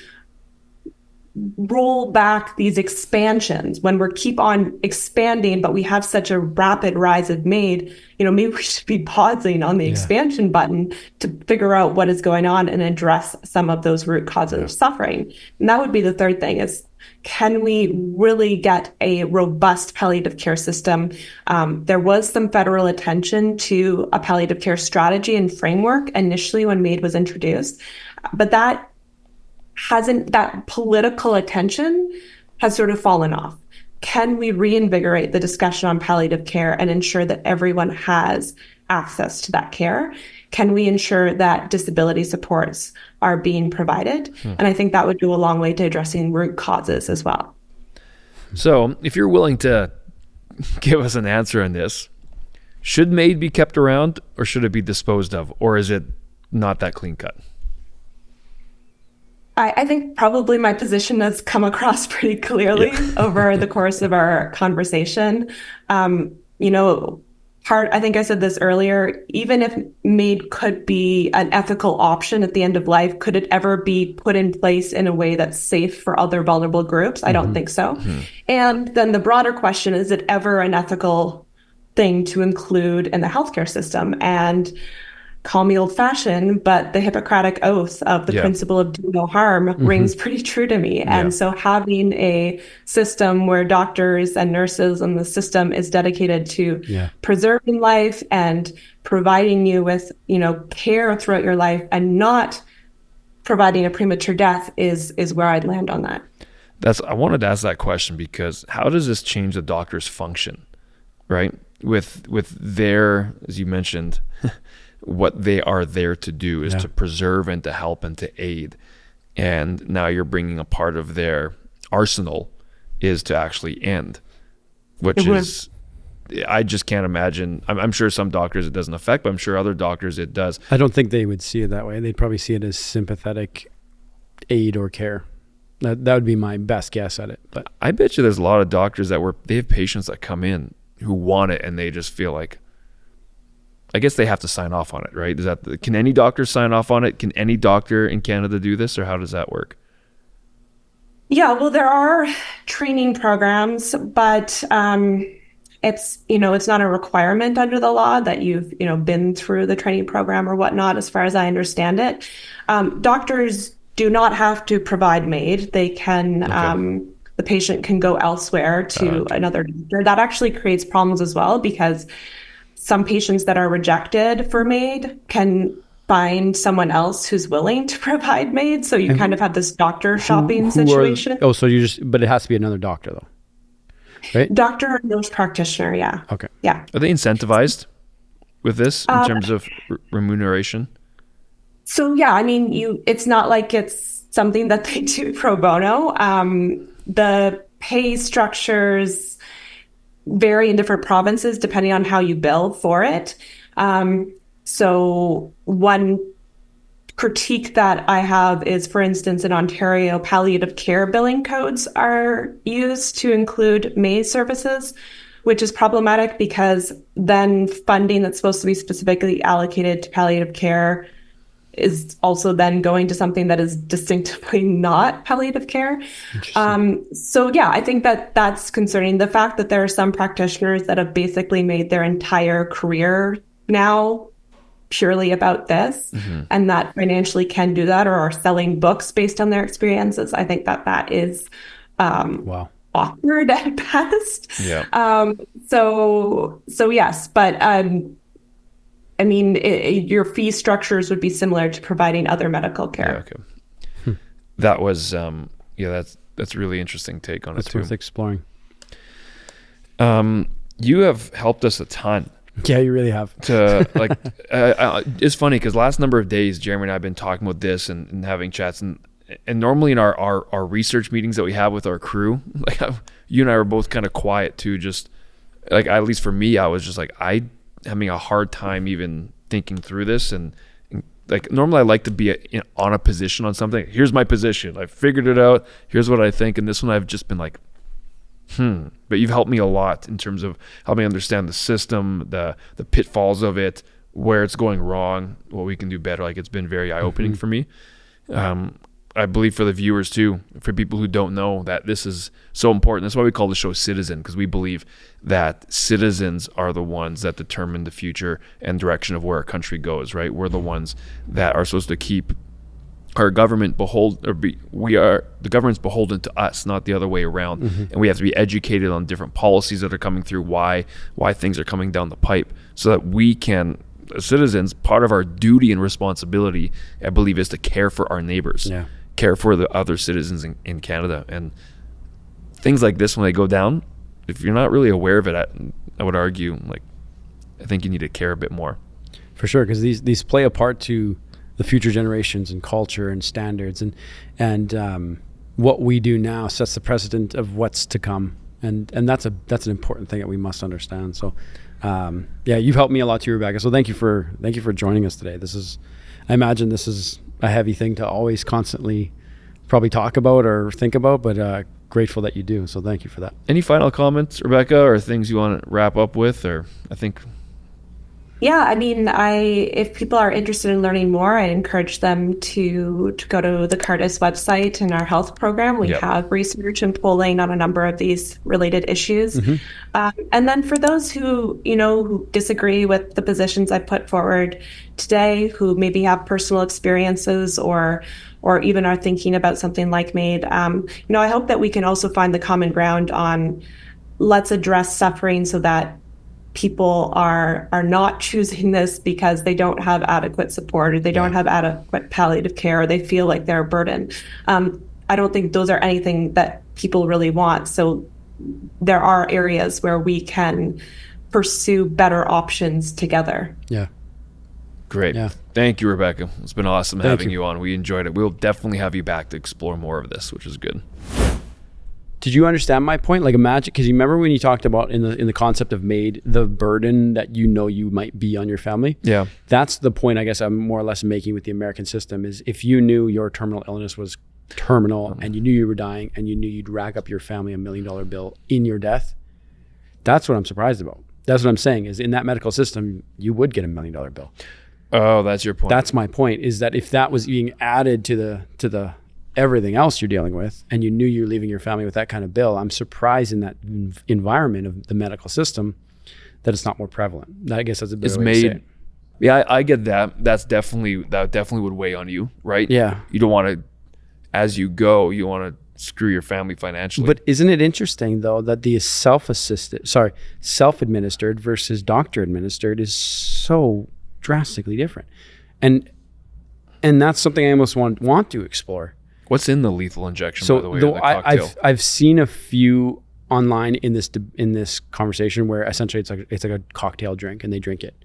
roll back these expansions when we keep on expanding, but we have such a rapid rise of MAID, maybe we should be pausing on the expansion button to figure out what is going on and address some of those root causes of suffering. And that would be the third thing is, can we really get a robust palliative care system? There was some federal attention to a palliative care strategy and framework initially when MAID was introduced, but that political attention has sort of fallen off. Can we reinvigorate the discussion on palliative care and ensure that everyone has access to that care? Can we ensure that disability supports are being provided? And I think that would go a long way to addressing root causes as well. So if you're willing to give us an answer on this, should MAID be kept around or should it be disposed of? Or is it not that clean cut? I think probably my position has come across pretty clearly over the course of our conversation. I think I said this earlier, even if MAID could be an ethical option at the end of life, could it ever be put in place in a way that's safe for other vulnerable groups? I don't think so. And then the broader question, is it ever an ethical thing to include in the healthcare system? And call me old-fashioned, but the Hippocratic oath of the principle of do no harm rings pretty true to me. And so having a system where doctors and nurses and the system is dedicated to preserving life and providing you with, care throughout your life and not providing a premature death is where I'd land on that. I wanted to ask that question because how does this change the doctor's function, right? With their, as you mentioned, what they are there to do is to preserve and to help and to aid. And now you're bringing a part of their arsenal is to actually end, I just can't imagine. I'm sure some doctors it doesn't affect, but I'm sure other doctors it does. I don't think they would see it that way. They'd probably see it as sympathetic aid or care. That would be my best guess at it. But I bet you there's a lot of doctors they have patients that come in who want it and they just feel like, I guess they have to sign off on it, right? Can any doctor sign off on it? Can any doctor in Canada do this, or how does that work? Yeah, well, there are training programs, but it's not a requirement under the law that you've been through the training program or whatnot, as far as I understand it. Doctors do not have to provide MAID. They can. The patient can go elsewhere to another doctor. That actually creates problems as well because some patients that are rejected for MAID can find someone else who's willing to provide MAID. So you kind of have this doctor shopping situation. But it has to be another doctor though, right? Doctor or nurse practitioner, yeah. Okay. Yeah. Are they incentivized with this in terms of remuneration? So yeah, it's not like it's something that they do pro bono. The pay structures vary in different provinces depending on how you bill for it. So one critique that I have is, for instance, in Ontario, palliative care billing codes are used to include MAID services, which is problematic because then funding that's supposed to be specifically allocated to palliative care is also then going to something that is distinctively not palliative care. So yeah, I think that's concerning. The fact that there are some practitioners that have basically made their entire career now purely about this and that financially can do that or are selling books based on their experiences, I think that is awkward at best. Yeah. So yes, but your fee structures would be similar to providing other medical care. Yeah, okay. That was, that's a really interesting take on That's it too. worth exploring. You have helped us a ton. Yeah, you really have. To like, it's funny because last number of days, Jeremy and I have been talking about this and having chats, and normally in our research meetings that we have with our crew, like you and I were both kind of quiet too. Just like, at least for me, I was just like, having a hard time even thinking through this, and like normally I like to be on a position on something. Here's my position. I figured it out. Here's what I think. And this one I've just been like, But you've helped me a lot in terms of helping me understand the system, the pitfalls of it, where it's going wrong, what we can do better. Like, it's been very eye-opening for me. I believe for the viewers too, for people who don't know, that this is so important. That's why we call the show Citizen, because we believe that citizens are the ones that determine the future and direction of where our country goes, right? We're the ones that are supposed to keep our government the government's beholden to us, not the other way around. And we have to be educated on different policies that are coming through, why things are coming down the pipe, so that we can, as citizens, part of our duty and responsibility, I believe, is to care for our neighbors, care for the other citizens in Canada. And things like this, when they go down, if you're not really aware of it, I would argue, like, I think you need to care a bit more. For sure, because these play a part to the future generations and culture and standards, and what we do now sets the precedent of what's to come, and that's an important thing that we must understand. So you've helped me a lot too, Rebecca, so thank you for joining us today. I imagine this is a heavy thing to always constantly probably talk about or think about, but grateful that you do, so thank you for that. Any final comments, Rebecca, or things you want to wrap up with? Or I think Yeah, I mean, if people are interested in learning more, I encourage them to go to the Cardus website and our health program. We have research and polling on a number of these related issues. And then for those who disagree with the positions I put forward today, who maybe have personal experiences or even are thinking about something like MAID, I hope that we can also find the common ground on, let's address suffering so that people are not choosing this because they don't have adequate support, or they don't have adequate palliative care, or they feel like they're a burden. I don't think those are anything that people really want. So there are areas where we can pursue better options together. Yeah. Great. Yeah. Thank you, Rebecca. It's been awesome having you you on. We enjoyed it. We'll definitely have you back to explore more of this, which is good. Did you understand my point? Like, imagine, because you remember when you talked about in the concept of MAID, the burden that you might be on your family? Yeah. That's the point, I guess, I'm more or less making with the American system, is if you knew your terminal illness was terminal and you knew you were dying and you knew you'd rack up your family $1 million bill in your death, that's what I'm surprised about. That's what I'm saying, is in that medical system, you would get $1 million bill. Oh, that's your point. That's my point, is that if that was being added to the everything else you're dealing with, and you knew you're leaving your family with that kind of bill, I'm surprised in that environment of the medical system that it's not more prevalent. I guess that's a bit of a way to say it. Yeah, I get that. That definitely would weigh on you, right? Yeah. You don't want to, as you go, you want to screw your family financially. But isn't it interesting though that the self-administered versus doctor-administered is so drastically different, and that's something I almost want to explore. What's in the lethal injection, by the way? So I've seen a few online in this conversation where essentially it's like a cocktail drink and they drink it.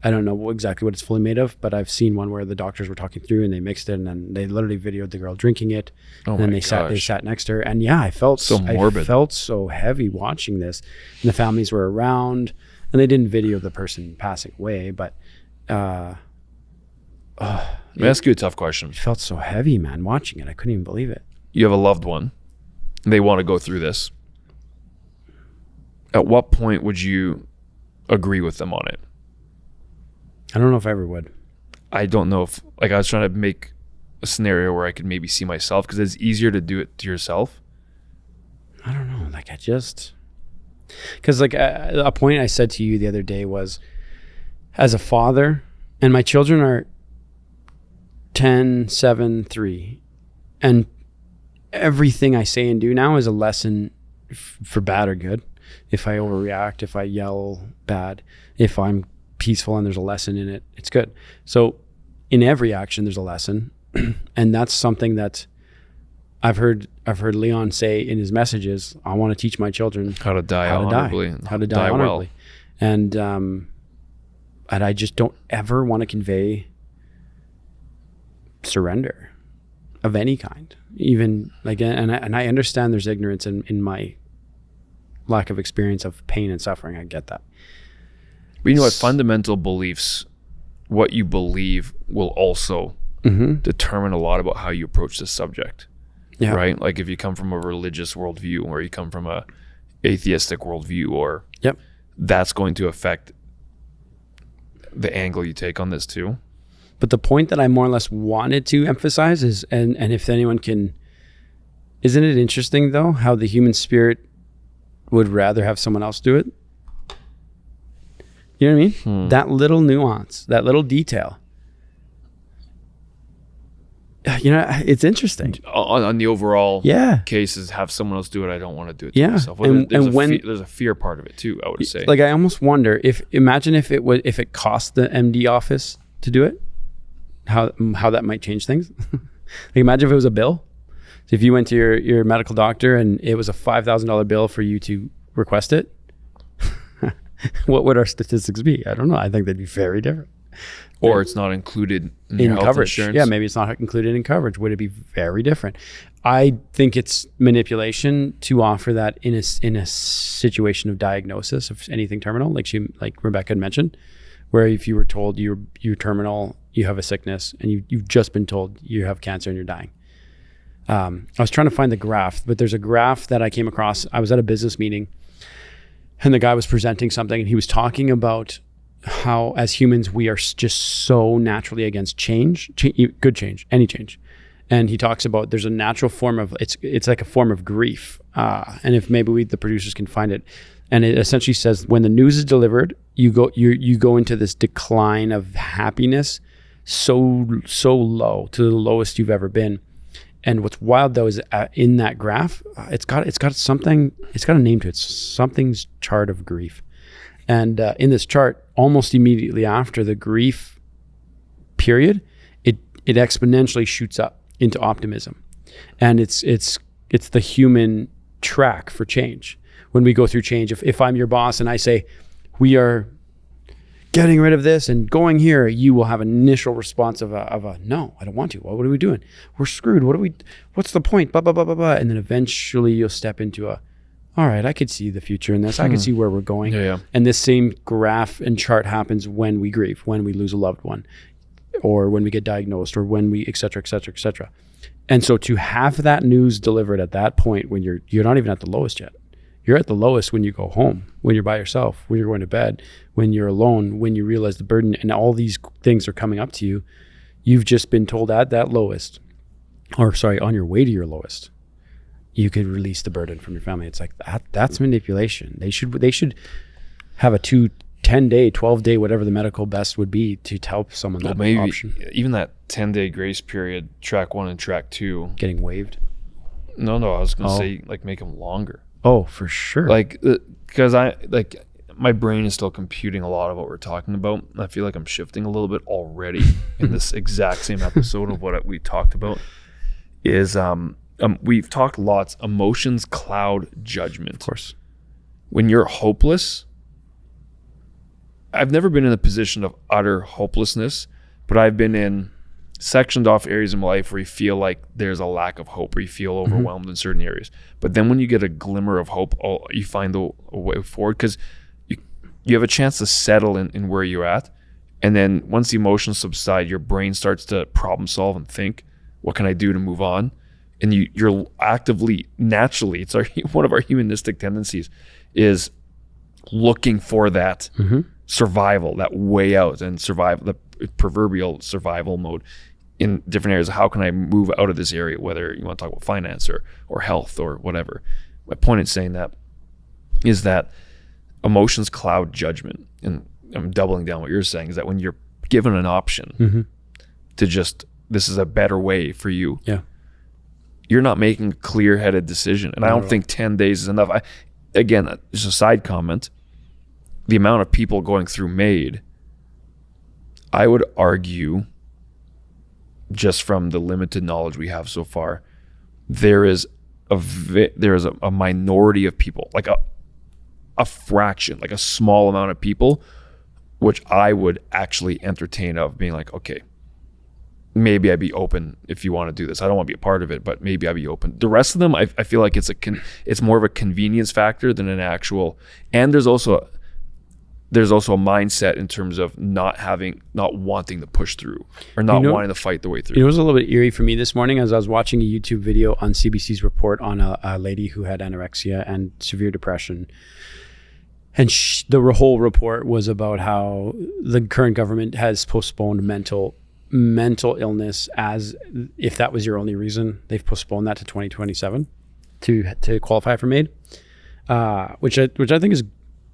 I don't know exactly what it's fully made of, but I've seen one where the doctors were talking through and they mixed it, and then they literally videoed the girl drinking it. And then they sat next to her, and I felt so morbid. I felt so heavy watching this, and the families were around, and they didn't video the person passing away, but let me ask you a tough question. It felt so heavy, man, watching it. I couldn't even believe it. You have a loved one. They want to go through this. At what point would you agree with them on it? I don't know if I ever would. I don't know if, I was trying to make a scenario where I could maybe see myself, because it's easier to do it to yourself. I don't know. Because a point I said to you the other day was, as a father, and my children are 10, 7, 3. And everything I say and do now is a lesson for bad or good. If I overreact, if I yell bad, if I'm peaceful and there's a lesson in it, it's good. So in every action, there's a lesson. And that's something that I've heard I've heard Leon say in his messages, I want to teach my children how to die honorably. How to die honorably. Well. And I just don't ever want to convey surrender of any kind. Even like, and I understand there's ignorance in my lack of experience of pain and suffering. I get that. But you know what? Fundamental beliefs, what you believe, will also determine a lot about how you approach this subject. Yeah. Right? Like if you come from a religious worldview, or you come from a atheistic worldview, or that's going to affect the angle you take on this too. But the point that I more or less wanted to emphasize is, and if anyone can, isn't it interesting though, how the human spirit would rather have someone else do it? You know what I mean? That little nuance, that little detail. You know, it's interesting. On the overall cases, have someone else do it. I don't want to do it to myself. Well, there's a fear part of it too, I would say. Like I almost wonder imagine if it cost the MD office to do it, how that might change things. Like imagine if it was a bill. So if you went to your medical doctor and it was a $5,000 bill for you to request it, what would our statistics be? I don't know. I think they'd be very different. Or it's not included in your health coverage. Insurance. Yeah, maybe it's not included in coverage. Would it be very different? I think it's manipulation to offer that in a situation of diagnosis of anything terminal, like Rebecca had mentioned, where if you were told you're terminal, you have a sickness, and you've just been told you have cancer and you're dying. I was trying to find the graph, but there's a graph that I came across. I was at a business meeting, and the guy was presenting something, and he was talking about how as humans we are just so naturally against change, good change, any change. And he talks about there's a natural form of it's like a form of grief, and if maybe the producers can find it, and it essentially says when the news is delivered, you go into this decline of happiness, so low, to the lowest you've ever been. And what's wild though is in that graph, it's got something, it's got a name to it, something's chart of grief. And in this chart, almost immediately after the grief period, it exponentially shoots up into optimism. And it's the human track for change. When we go through change, if I'm your boss and I say, we are getting rid of this and going here, you will have an initial response of a no, I don't want to. What are we doing? We're screwed. What's the point? Blah, blah, blah, blah, blah. And then eventually you'll step into all right, I could see the future in this. I could see where we're going. Yeah. And this same graph and chart happens when we grieve, when we lose a loved one, or when we get diagnosed, or when we, et cetera, et cetera, et cetera. And so to have that news delivered at that point when you're not even at the lowest yet. You're at the lowest when you go home, when you're by yourself, when you're going to bed, when you're alone, when you realize the burden and all these things are coming up to you. You've just been told at that lowest, on your way to your lowest, you could release the burden from your family. It's like that's manipulation. They should have a 10-day, 12-day, whatever the medical best would be to tell someone that maybe option. Even that 10-day grace period, track 1 and track 2. Getting waived? No, I was going to say like make them longer. Oh, for sure. Like, because my brain is still computing a lot of what we're talking about. I feel like I'm shifting a little bit already in this exact same episode of what we talked about is, we've talked lots, emotions cloud judgment. Of course. When you're hopeless, I've never been in a position of utter hopelessness, but I've been in sectioned off areas in my life where you feel like there's a lack of hope, or you feel overwhelmed in certain areas. But then when you get a glimmer of hope, you find a way forward, because you have a chance to settle in where you're at. And then once the emotions subside, your brain starts to problem solve and think, what can I do to move on? And you're actively, naturally, it's one of our humanistic tendencies is looking for that survival, that way out, and survival, the proverbial survival mode in different areas. How can I move out of this area, whether you want to talk about finance or health or whatever. My point in saying that is that emotions cloud judgment. And I'm doubling down what you're saying, is that when you're given an option to just, this is a better way for you. Yeah. You're not making a clear-headed decision. And I don't think 10 days is enough. Again, just a side comment, the amount of people going through MAID, I would argue, just from the limited knowledge we have so far, there is a minority of people, like a fraction, like a small amount of people, which I would actually entertain of being like, okay, maybe I'd be open if you want to do this. I don't want to be a part of it, but maybe I'd be open. The rest of them, I feel like it's more of a convenience factor than an actual. And there's also a mindset in terms of not wanting to push through or not wanting to fight the way through. It was a little bit eerie for me this morning as I was watching a YouTube video on CBC's report on a lady who had anorexia and severe depression. And the whole report was about how the current government has postponed mental illness, as if that was your only reason. They've postponed that to 2027 to qualify for MAID, which I think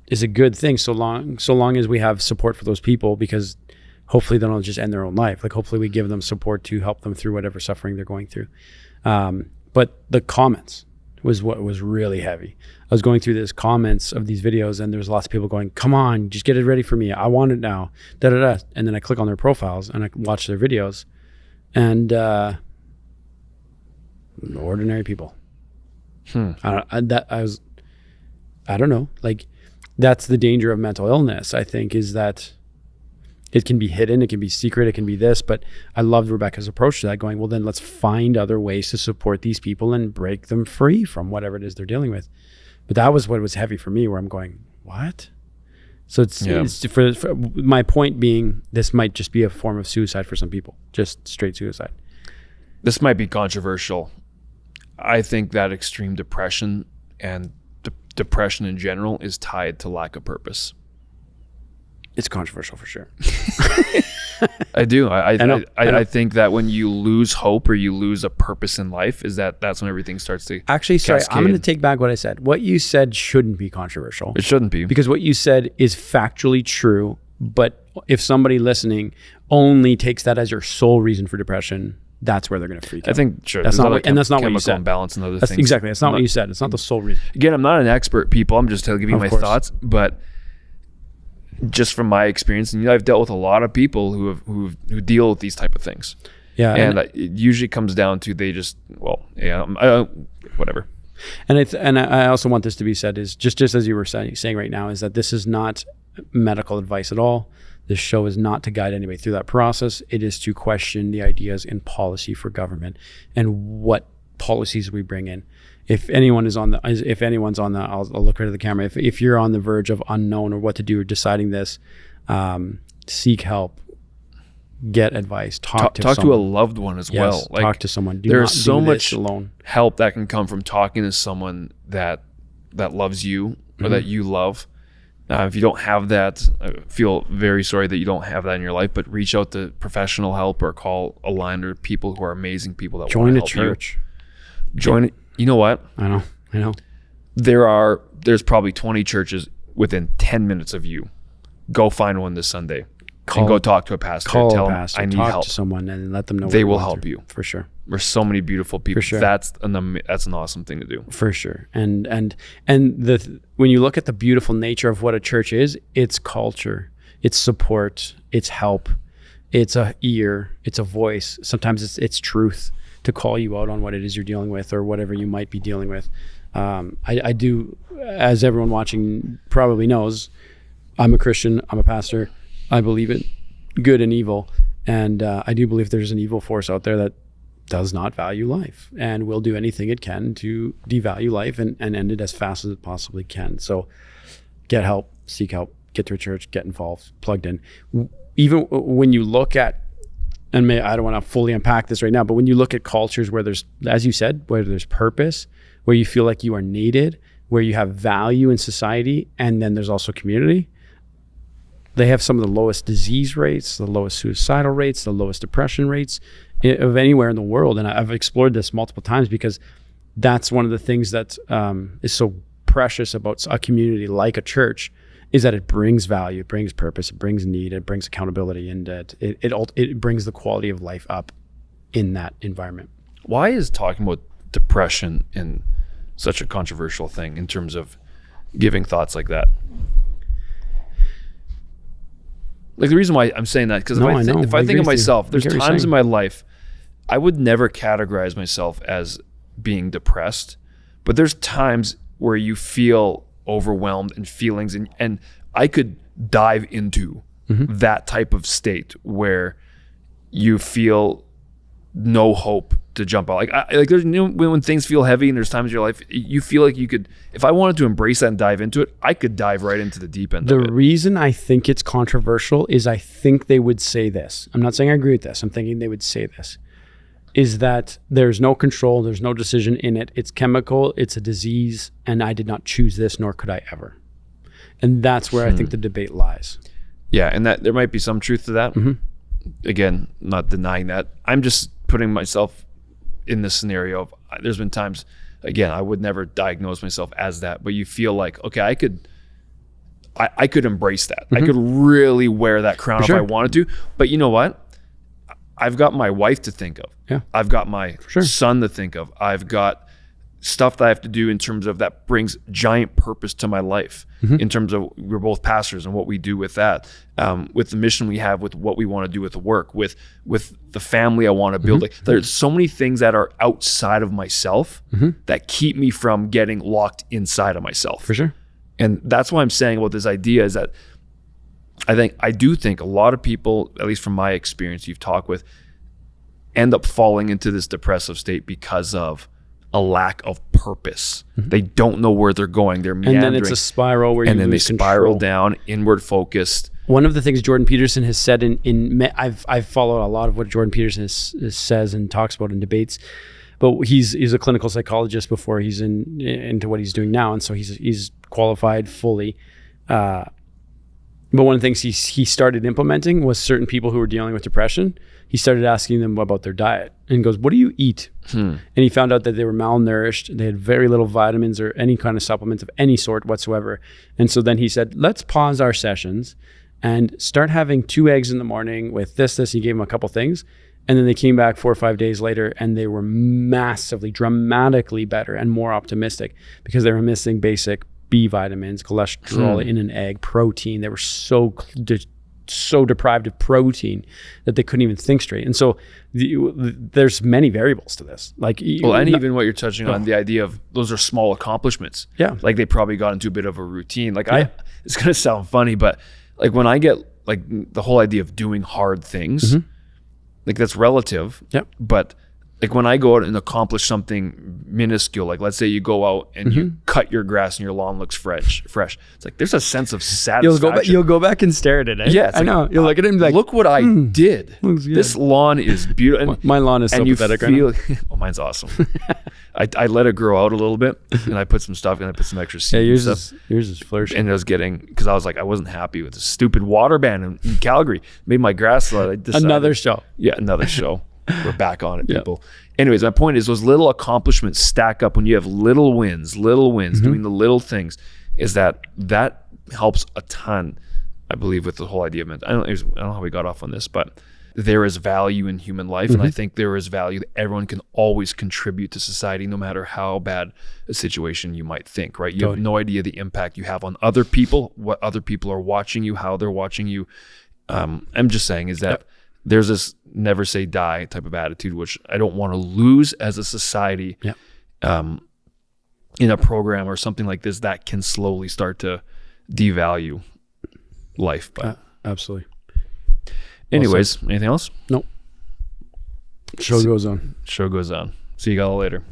is a good thing, so long as we have support for those people, because hopefully they don't just end their own life. Like, hopefully we give them support to help them through whatever suffering they're going through. But the comments was what was really heavy. I was going through these comments of these videos, and there was lots of people going, come on, just get it ready for me. I want it now. And then I click on their profiles and I watch their videos, and ordinary people. I don't know. Like, that's the danger of mental illness, I think, is that it can be hidden, it can be secret, it can be this. But I loved Rebecca's approach to that, going, well, then let's find other ways to support these people and break them free from whatever it is they're dealing with. But that was what was heavy for me, where I'm going, what? So it's for my point being, this might just be a form of suicide for some people, just straight suicide. This might be controversial. I think that extreme depression and depression in general is tied to lack of purpose. It's controversial for sure. I do. I think that when you lose hope or you lose a purpose in life, that's when everything starts to Actually, sorry, I'm going to take back what I said. What you said shouldn't be controversial. It shouldn't be. Because what you said is factually true, but if somebody listening only takes that as your sole reason for depression, that's where they're going to freak out. I think, sure. That's not what you said. Imbalance and other things. Exactly. That's not what you said. It's not the sole reason. Again, I'm not an expert, people. I'm just giving you my thoughts, but just from my experience, and I've dealt with a lot of people who deal with these type of things. Yeah, and it usually comes down to they just whatever. And I also want this to be said, is just as you were saying right now, is that this is not medical advice at all. This show is not to guide anybody through that process. It is to question the ideas in policy for government and what policies we bring in. If anyone's on the, I'll look right at the camera. If you're on the verge of unknown or what to do or deciding this, seek help, get advice, talk to a loved one as well. Like, talk to someone. There's so much alone. Help that can come from talking to someone that loves you or that you love. If you don't have that, I feel very sorry that you don't have that in your life, but reach out to professional help or call a line or people who are amazing people that want to help you. Join a church. You know what? I know. There's probably 20 churches within 10 minutes of you. Go find one this Sunday. And go talk to a pastor. Tell them I need help. Talk to someone and let them know. They will help you. For sure. There's so many beautiful people. For sure. That's an awesome thing to do. For sure. And when you look at the beautiful nature of what a church is, it's culture, it's support, it's help, it's a ear, it's a voice. Sometimes it's truth to call you out on what it is you're dealing with or whatever you might be dealing with. I do, as everyone watching probably knows, I'm a Christian, I'm a pastor. I believe in good and evil. And I do believe there's an evil force out there that does not value life and will do anything it can to devalue life and end it as fast as it possibly can. So get help, seek help, get to a church, get involved, plugged in. Even when you look at, and I don't want to fully unpack this right now, but when you look at cultures where there's, as you said, where there's purpose, where you feel like you are needed, where you have value in society, and then there's also community, they have some of the lowest disease rates, the lowest suicidal rates, the lowest depression rates of anywhere in the world. And I've explored this multiple times because that's one of the things that is so precious about a community like a church, is that it brings value, it brings purpose, it brings need, it brings accountability, and it brings the quality of life up in that environment. Why is talking about depression in such a controversial thing in terms of giving thoughts like that? Like, the reason why I'm saying that, because if I think of myself, there's times in my life I would never categorize myself as being depressed, But there's times where you feel overwhelmed and feelings, and I could dive into that type of state where you feel no hope to jump out. Like there's when things feel heavy and there's times in your life you feel like you could, if I wanted to embrace that and dive into it, I could dive right into the deep end of it. The reason I think it's controversial is I think they would say this. I'm not saying I agree with this. I'm thinking they would say this. Is that there's no control, there's no decision in it. It's chemical, it's a disease, and I did not choose this, nor could I ever. And that's where I think the debate lies. Yeah, and that there might be some truth to that. Again, not denying that. I'm just putting myself in this scenario of, there's been times, again, I would never diagnose myself as that, but you feel like, okay, I could embrace that. I could really wear that crown if I wanted to. But you know what? I've got my wife to think of. Yeah. I've got my son to think of. I've got stuff that I have to do in terms of that brings giant purpose to my life, in terms of we're both pastors and what we do with that, with the mission we have, with what we want to do with the work, with the family I want to build. Like, there's so many things that are outside of myself that keep me from getting locked inside of myself. For sure. And that's why I'm saying about this idea is that I do think a lot of people, at least from my experience you've talked with, end up falling into this depressive state because of a lack of purpose. They don't know where they're going. They're meandering. And then it's a spiral where you lose they spiral control. down, inward focused. One of the things Jordan Peterson has said I've followed a lot of what Jordan Peterson says and talks about in debates, but he's a clinical psychologist before he's into what he's doing now, and so he's qualified fully. But one of the things he started implementing was certain people who were dealing with depression. He started asking them about their diet and goes, what do you eat? And he found out that they were malnourished. They had very little vitamins or any kind of supplements of any sort whatsoever. And so then he said, let's pause our sessions and start having 2 eggs in the morning with this. He gave them a couple things. And then they came back 4 or 5 days later and they were massively, dramatically better and more optimistic because they were missing basic B vitamins, cholesterol in an egg, protein. They were so deprived of protein that they couldn't even think straight. And so there's many variables to this. Even what you're touching on, the idea of those are small accomplishments. Yeah. Like they probably got into a bit of a routine. It's going to sound funny, but like when I get like the whole idea of doing hard things, like that's relative. Yep. But like when I go out and accomplish something minuscule, like let's say you go out and you cut your grass and your lawn looks fresh. It's like there's a sense of satisfaction. You'll go back and stare at it. Eh? Yeah, I know. You'll look at it and be like, look what I did. This lawn is beautiful. My lawn is so pathetic right now. Well, mine's awesome. I let it grow out a little bit and I put some stuff and I put some extra seeds. Yeah, yours is flourishing. And I was because I was like, I wasn't happy with the stupid water ban in Calgary. Made my grass. Another show. Yeah, another show. We're back on it, people. Anyways, my point is those little accomplishments stack up when you have little wins, doing the little things, is that helps a ton, I believe, with the whole idea of I don't know how we got off on this, but there is value in human life. And I think there is value that everyone can always contribute to society, no matter how bad a situation you might think, right? You have no idea the impact you have on other people, what other people are watching you, how they're watching you. I'm just saying is that there's this never say die type of attitude, which I don't want to lose as a society in a program or something like this that can slowly start to devalue life. But absolutely. Anyways, anything else? Nope. Show goes on. See you all later.